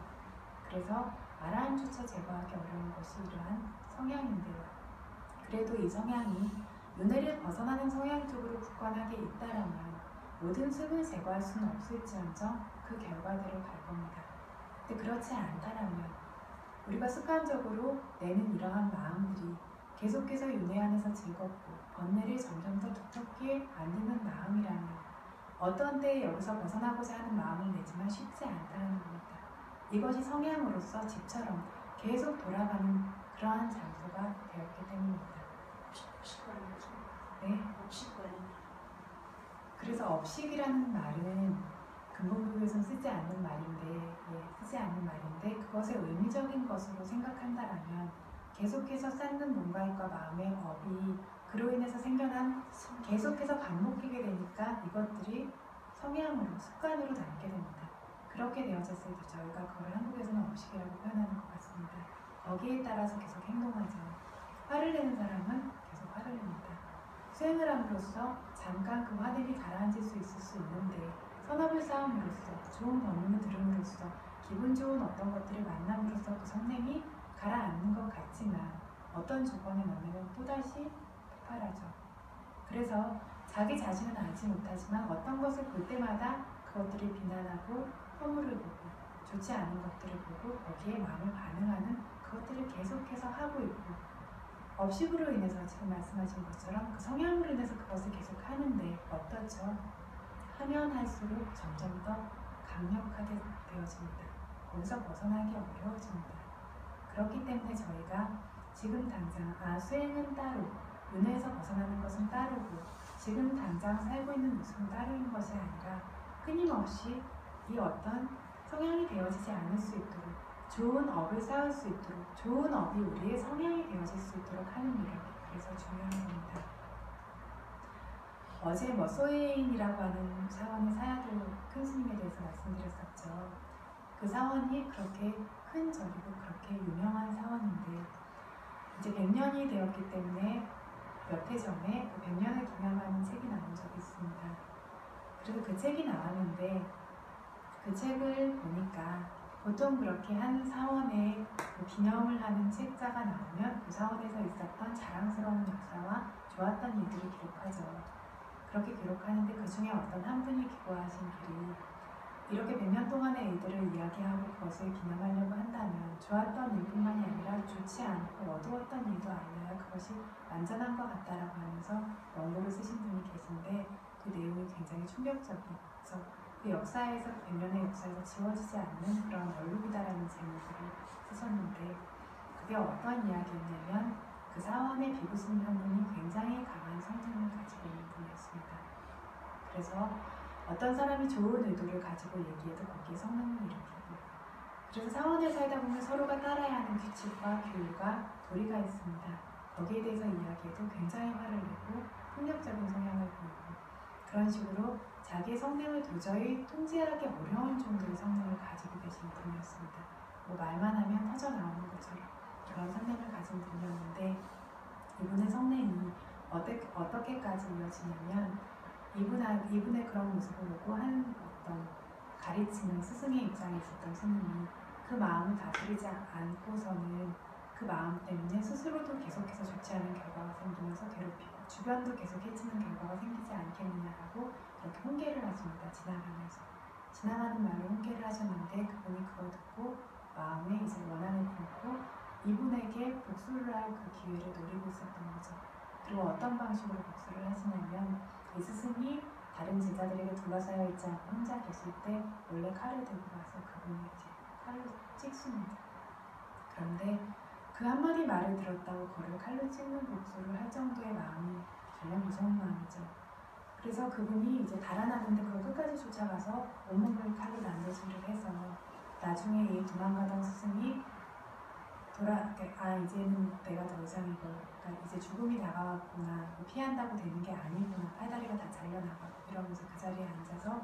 그래서 아라함조차 제거하기 어려운 것이 이러한 성향인데요. 그래도 이 성향이 윤회를 벗어나는 성향 쪽으로 굳건하게 있다라면 모든 습을 제거할 수는 없을지언정 그 결과대로 갈 겁니다. 근데 그렇지 않다라면 우리가 습관적으로 내는 이러한 마음들이 계속해서 윤회 안에서 즐겁고 번뇌를 점점 더 두텁게 만드는 마음이라면 어떤 때에 여기서 벗어나고자 하는 마음을 내지만 쉽지 않다는 겁니다. 이것이 성향으로서 집처럼 계속 돌아가는 그러한 장소가 되었기 때문입니다. 네. 그래서 업식이라는 말은 근본불교에서는 쓰지 않는 말인데 그것의 의미적인 것으로 생각한다라면 계속해서 쌓는 뭔가일과 마음의 업이 그로 인해서 생겨난 계속해서 반복하게 되니까 이것들이 성향으로 습관으로 남게 됩니다. 그렇게 되어졌을 때 저희가 그걸 한국에서는 업식이라고 표현하는 것 같습니다. 거기에 따라서 계속 행동하죠. 화를 내는 사람은 계속 화를 냅니다. 수행을 함으로써 잠깐 그 화냄이 가라앉을 수 있을 수 있는데 선업을 쌓음으로써 좋은 법문을 들음으로써 기분 좋은 어떤 것들을 만남으로써 그 성냄이 가라앉는 것 같지만 어떤 조건을 만나면 또다시 폭발하죠. 그래서 자기 자신은 알지 못하지만 어떤 것을 볼 때마다 그것들을 비난하고 허물을 보고 좋지 않은 것들을 보고 거기에 마음을 반응하는 그것들을 계속해서 하고 있고 업식으로 인해서 지금 말씀하신 것처럼 그 성향으로 인해서 그것을 계속 하는데 어떻죠? 하면 할수록 점점 더 강력하게 되어집니다. 거기서 벗어나기 어려워집니다. 그렇기 때문에 저희가 지금 당장 수행은 따로 윤회에서 벗어나는 것은 따르고 지금 당장 살고 있는 모습은 따르는 것이 아니라 끊임없이 이 어떤 성향이 되어지지 않을 수 있도록 좋은 업을 쌓을 수 있도록 좋은 업이 우리의 성향이 되어질 수 있도록 하는 노력이 그래서 중요한 겁니다. 어제 소예인이라고 하는 사원의 사야도 큰 스님에 대해서 말씀드렸었죠. 그 사원이 그렇게 큰 절이고 그렇게 유명한 사원인데 이제 100년이 되었기 때문에 몇 해 전에 그 100년을 기념하는 책이 나온 적이 있습니다. 그래서 그 책이 나왔는데 그 책을 보니까 보통 그렇게 한 사원의 그 기념을 하는 책자가 나오면 그 사원에서 있었던 자랑스러운 역사와 좋았던 일들을 기록하죠. 그렇게 기록하는데 그 중에 어떤 한 분이 기고하신 글이 이렇게 100년 동안의 일들을 이야기하고 그것을 기념하려고 한다면 좋았던 일뿐만이 아니라 좋지 않고 어두웠던 일도 알려야 그것이 완전한 것 같다라고 하면서 원고를 쓰신 분이 계신데 그 내용이 굉장히 충격적이죠. 그 역사에서 100년의 역사에서 지워지지 않는 그런 얼룩이다라는 제목으로 쓰셨는데 그게 어떤 이야기였냐면 그 사원의 비구스님 한 분이 굉장히 강한 성품을 가지고 있는 분이었습니다. 그래서 어떤 사람이 좋은 의도를 가지고 얘기해도 거기에 성능을 일으키고 그래서 사원에 살다 보면 서로가 따라야 하는 규칙과 규율과 도리가 있습니다. 거기에 대해서 이야기해도 굉장히 화를 내고 폭력적인 성향을 보이고 그런 식으로 자기의 성능을 도저히 통제하기 어려운 정도의 성능을 가지고 계신 분이었습니다. 뭐 말만 하면 터져 나오는 것처럼 그런 성능을 가진 분이었는데 이분의 성능이 어떻게까지 이어지냐면 이분의 그런 모습을 보고 한 어떤 가르치는 스승의 입장에 있었던 스님이 그 마음을 다스리지 않고서는 그 마음 때문에 스스로도 계속해서 좋지 않은 결과가 생기면서 괴롭히고 주변도 계속 해치는 결과가 생기지 않겠느냐라고 그렇게 훈계를 하십니다. 지나가는 말로 훈계를 하셨는데 그분이 그걸 듣고 마음에 이제 원한을 품고 이분에게 복수를 할 그 기회를 노리고 있었던 거죠. 그리고 어떤 방식으로 복수를 하시냐면 이 스승이 다른 제자들에게 둘러싸여 있지 않고 혼자 계실 때 몰래 칼을 들고 와서 그분이 이제 칼로 찍습니다. 그런데 그 한마디 말을 들었다고 그를 칼로 찍는 복수를 할 정도의 마음이 정말 무서운 마음이죠. 그래서 그분이 이제 달아나는데 그걸 끝까지 쫓아가서 온몸을 칼로 난도질을 해서 나중에 이 도망가던 스승이 이제는 내가 더 이상 그러니까 이제 죽음이 다가왔구나, 피한다고 되는 게 아니구나, 팔다리가 다 잘려나가고 이러면서 그 자리에 앉아서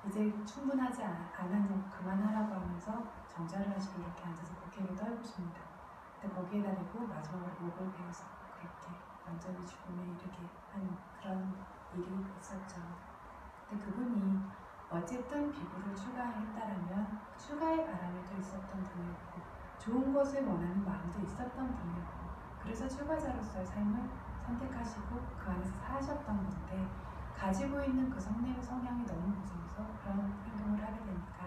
이제 충분하지 않았냐고 그만하라고 하면서 정자를 하시고 이렇게 앉아서 고개를 떨구십니다. 근데 거기에다 대고 마지막으로 목을 베어서 그렇게 완전히 죽음에 이르게 하는 그런 일이 있었죠. 근데 그분이 어쨌든 비구를 추가했다라면 추가의 바람이 또 있었던 분이었고 좋은 것을 원하는 마음도 있었던 분이었고 그래서 출가자로서의 삶을 선택하시고 그 안에서 사셨던 건데 가지고 있는 그 성향이 너무 무서워서 그런 행동을 하게 되니까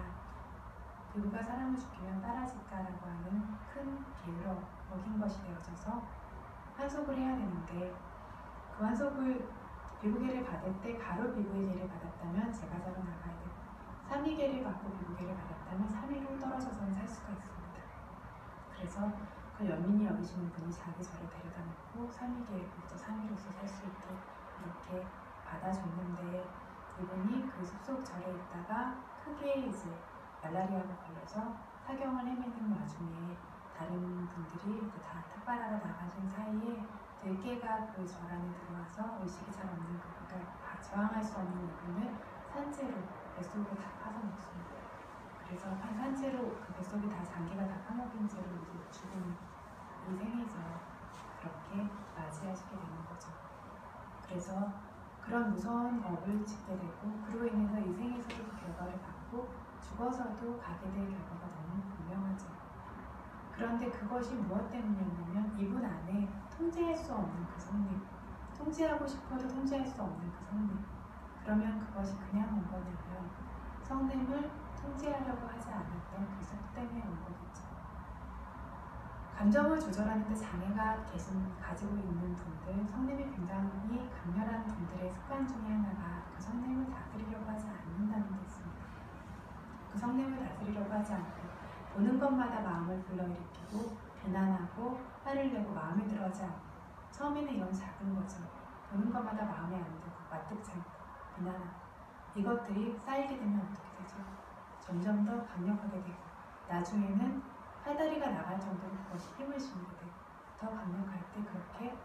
비구가 사람을 죽이면 빨아질까라고 하는 큰 비유를 어긴 것이 되어져서 환속을 해야 되는데 그 환속을 비구계를 받을 때 바로 비구의 계를 받았다면 제가자로 나가야 되고 3위계를 받고 비구계를 받았다면 3위로 떨어져서는 살 수가 있습니다. 그래서 그 연민이 여기시는 분이 자기 절에 데려다 놓고 3위계부터 3위로서 살 수 있게 이렇게 받아줬는데 이분이 그 숲속 절에 있다가 크게 이제 말라리아가 걸려서 사경을 헤매는 와중에 다른 분들이 다 탁발하러 나가신 사이에 들깨가 그 절 안에 들어와서 의식이 잘 없는 그러니까 저항할 수 없는 이분을 산채로 뱃속에 다 파서 먹습니다. 그래서 산채로 그 뱃속에 다 장기가 다 파먹힌 채로 이제 죽은 이 생에서 그렇게 맞이하시게 되는 거죠. 그래서 그런 무서운 업을 짓게 되고 그로 인해서 이 생에서도 그 결과를 받고 죽어서도 가게 될 결과가 너무 분명하죠. 그런데 그것이 무엇 때문이었냐면 이분 안에 통제할 수 없는 그 성능, 통제하고 싶어도 통제할 수 없는 그 성능. 그러면 그것이 그냥 온 거냐면 성능을 통제하려고 하지 않았던 그 속 때문에 온 거겠죠. 감정을 조절하는 데 장애가 가지고 있는 분들, 성냄이 굉장히 강렬한 분들의 습관 중에 하나가 그 성냄을 다스리려고 하지 않는다는 게 있습니다. 그 성냄을 다스리려고 하지 않고 보는 것마다 마음을 불러일으키고 비난하고 화를 내고 마음에 들어하지 않고 처음에는 이런 작은 거죠. 보는 것마다 마음에 안 들고 맞득지 않고 비난하고 이것들이 쌓이게 되면 어떻게 되죠? 점점 더 강력하게 되고 나중에는 팔다리가 나갈 정도로 그것이 힘을 실게 되고 더 강력할 때 그렇게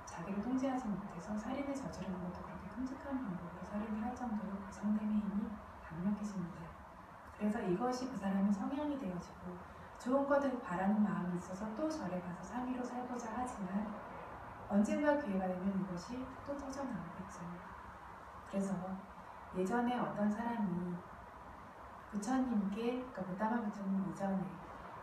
자기를 통제하지 못해서 살인을 저지르는 것도 그렇게 끔찍한 방법으로 살인을 할 정도로 그 성냄의 힘이 강력해집니다. 그래서 이것이 그 사람의 성향이 되어지고 좋은 것을 바라는 마음이 있어서 또 절에 가서 상의로 살고자 하지만 언젠가 기회가 되면 이것이 또 터져나오겠죠. 그래서 예전에 어떤 사람이 부처님께, 그러니까 부다마 부처님 이전에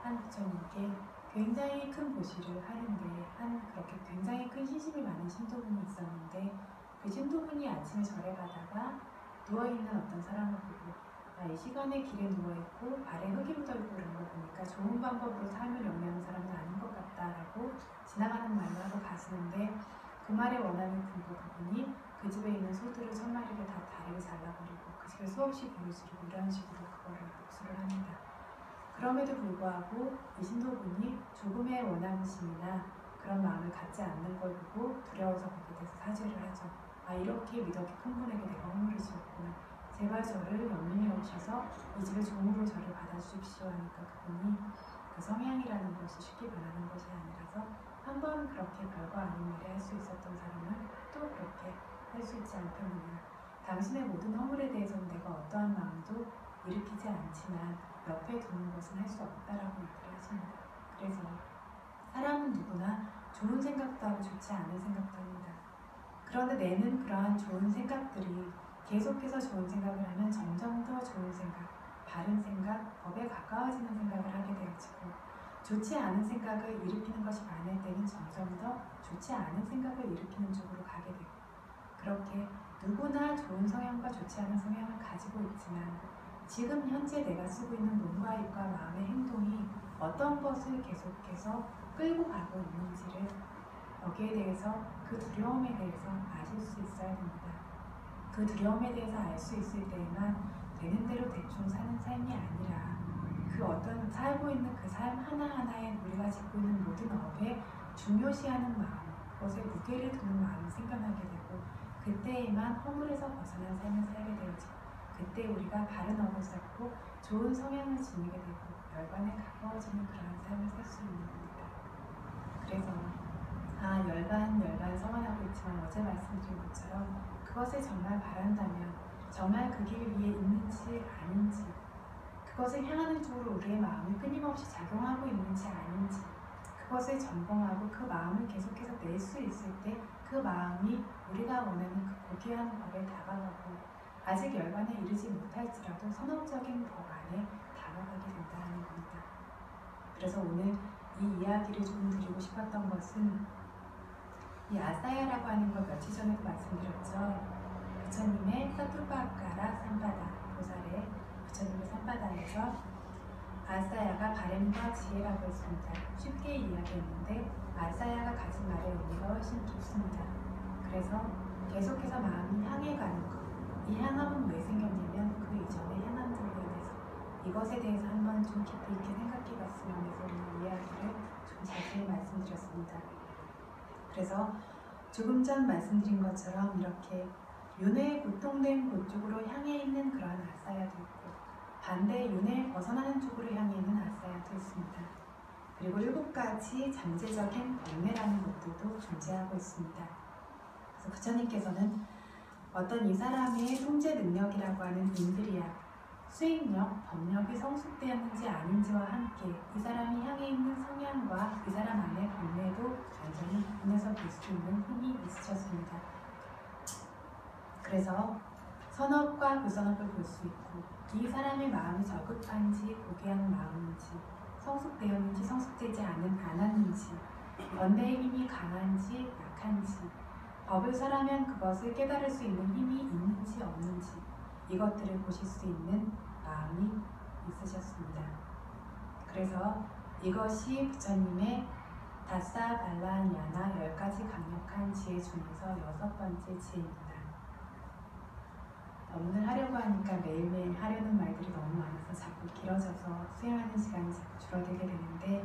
한 부처님께 굉장히 큰 보시를 하는데 그렇게 굉장히 큰 신심이 많은 신도분이 있었는데 그 신도분이 아침에 절에 가다가 누워있는 어떤 사람을 보고 이 시간에 길에 누워있고 발에 흙이 묻어있고 그런 거 보니까 좋은 방법으로 삶을 영위하는 사람은 아닌 것 같다라고 지나가는 말로 하고 가시는데 그 말에 원하는 근거 부분이 그 집에 있는 소들을 1000마리를 다 다리를 잘라버리고 그 집에 수없이 비를 지르고 이런 식으로 그거를 복수를 합니다. 그럼에도 불구하고 이 신도분이 조금의 원함심이나 그런 마음을 갖지 않는 걸 보고 두려워서 거기에 대해서 사죄를 하죠. 이렇게 미덕이 큰 분에게 내가 허물을 지었구나. 제발 저를 연민히 오셔서 이 집의 종으로 저를 받아주십시오 하니까 그분이 그 성향이라는 것이 쉽게 변하는 것이 아니라서 한 번 그렇게 별거 아닌 말을 할 수 있었던 사람은 또 그렇게 할 수 있지 않겠느냐. 당신의 모든 허물에 대해서는 내가 어떠한 마음도 일으키지 않지만 옆에 두는 것은 할 수 없다라고 얘기를 하십니다. 그래서 사람은 누구나 좋은 생각도 하고 좋지 않은 생각도 합니다. 그런데 내는 그러한 좋은 생각들이 계속해서 좋은 생각을 하면 점점 더 좋은 생각, 바른 생각, 법에 가까워지는 생각을 하게 되어지고 좋지 않은 생각을 일으키는 것이 많을 때는 점점 더 좋지 않은 생각을 일으키는 쪽으로 가게 되고 그렇게 누구나 좋은 성향과 좋지 않은 성향을 가지고 있지만 지금 현재 내가 쓰고 있는 몸과 입과 마음의 행동이 어떤 것을 계속해서 끌고 가고 있는지를 여기에 대해서 그 두려움에 대해서 아실 수 있어야 됩니다. 그 두려움에 대해서 알 수 있을 때에만 되는 대로 대충 사는 삶이 아니라 그 어떤 살고 있는 그 삶 하나하나에 우리가 짓고 있는 모든 업에 중요시하는 마음, 그것에 무게를 두는 마음이 생겨나게 되고 그때에만 허물에서 벗어난 삶을 살게 되어지고 그때 우리가 바른 업을 쌓고 좋은 성향을 지니게 되고 열반에 가까워지는 그러한 삶을 살 수 있는 겁니다. 그래서 열반 성원하고 있지만 어제 말씀드린 것처럼 그것을 정말 바란다면 정말 그 길 위에 있는지 아닌지 그것을 향하는 쪽으로 우리의 마음이 끊임없이 작용하고 있는지 아닌지 그것을 점검하고 그 마음을 계속해서 낼 수 있을 때 그 마음이 우리가 원하는 그 고귀한 법에 다가가고 아직 열반에 이르지 못할지라도 선언적인 법 안에 다가가게 된다는 겁니다. 그래서 오늘 이 이야기를 좀 드리고 싶었던 것은 이 아사야라고 하는 걸 며칠 전에도 말씀드렸죠. 부처님의 서투파아카라 삼바다 보살의 부처님의 삼바다에서 아사야가 바램과 지혜라고 했습니다. 쉽게 이야기했는데 아사야가 가진 말의 의미가 훨씬 깊습니다. 그래서 계속해서 마음이 향해 가는 것, 이 향함은 왜 생겼냐면 그 이전의 향함들로 인해서 이것에 대해서 한번 좀 깊이 있게 생각해 봤으면 해서 오늘 이야기를 좀 자세히 말씀드렸습니다. 그래서 조금 전 말씀드린 것처럼 이렇게 윤회에 고통된 곳 쪽으로 향해 있는 그러한 아사야도 있고 반대 윤회에 벗어나는 쪽으로 향해 있는 아사야도 있습니다. 그리고 7가지 잠재적인 번뇌라는 것들도 존재하고 있습니다. 그래서 부처님께서는 어떤 이 사람의 통제 능력이라고 하는 인드리아, 수행력, 법력이 성숙되었는지 아닌지와 함께 이 사람이 향해 있는 성향과 이 사람 안의 번뇌도 완전히 눈에서 볼 수 있는 힘이 있으셨습니다. 그래서 선업과 불선업을 볼 수 있고 이 사람의 마음이 저급한지 고귀한 마음인지 성숙되었는지 성숙되지 않았는지 번뇌의 힘이 강한지 약한지 법을 설하면 그것을 깨달을 수 있는 힘이 있는지 없는지 이것들을 보실 수 있는 마음이 있으셨습니다. 그래서 이것이 부처님의 다사발라냐나 10가지 강력한 지혜 중에서 6번째 지혜입니다. 오늘 하려고 하니까 매일매일 하려는 말들이 너무 많아서 자꾸 길어져서 수행하는 시간이 자꾸 줄어들게 되는데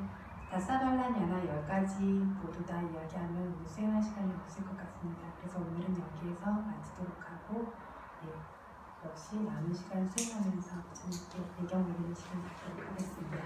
다사발라냐나 10가지 모두 다 이야기하면 오늘 수행할 시간이 없을 것 같습니다. 그래서 오늘은 여기에서 마치도록 하고 역시 남은 시간 수행하면서 부처님께 배경 올리는 시간 갖도록 하겠습니다.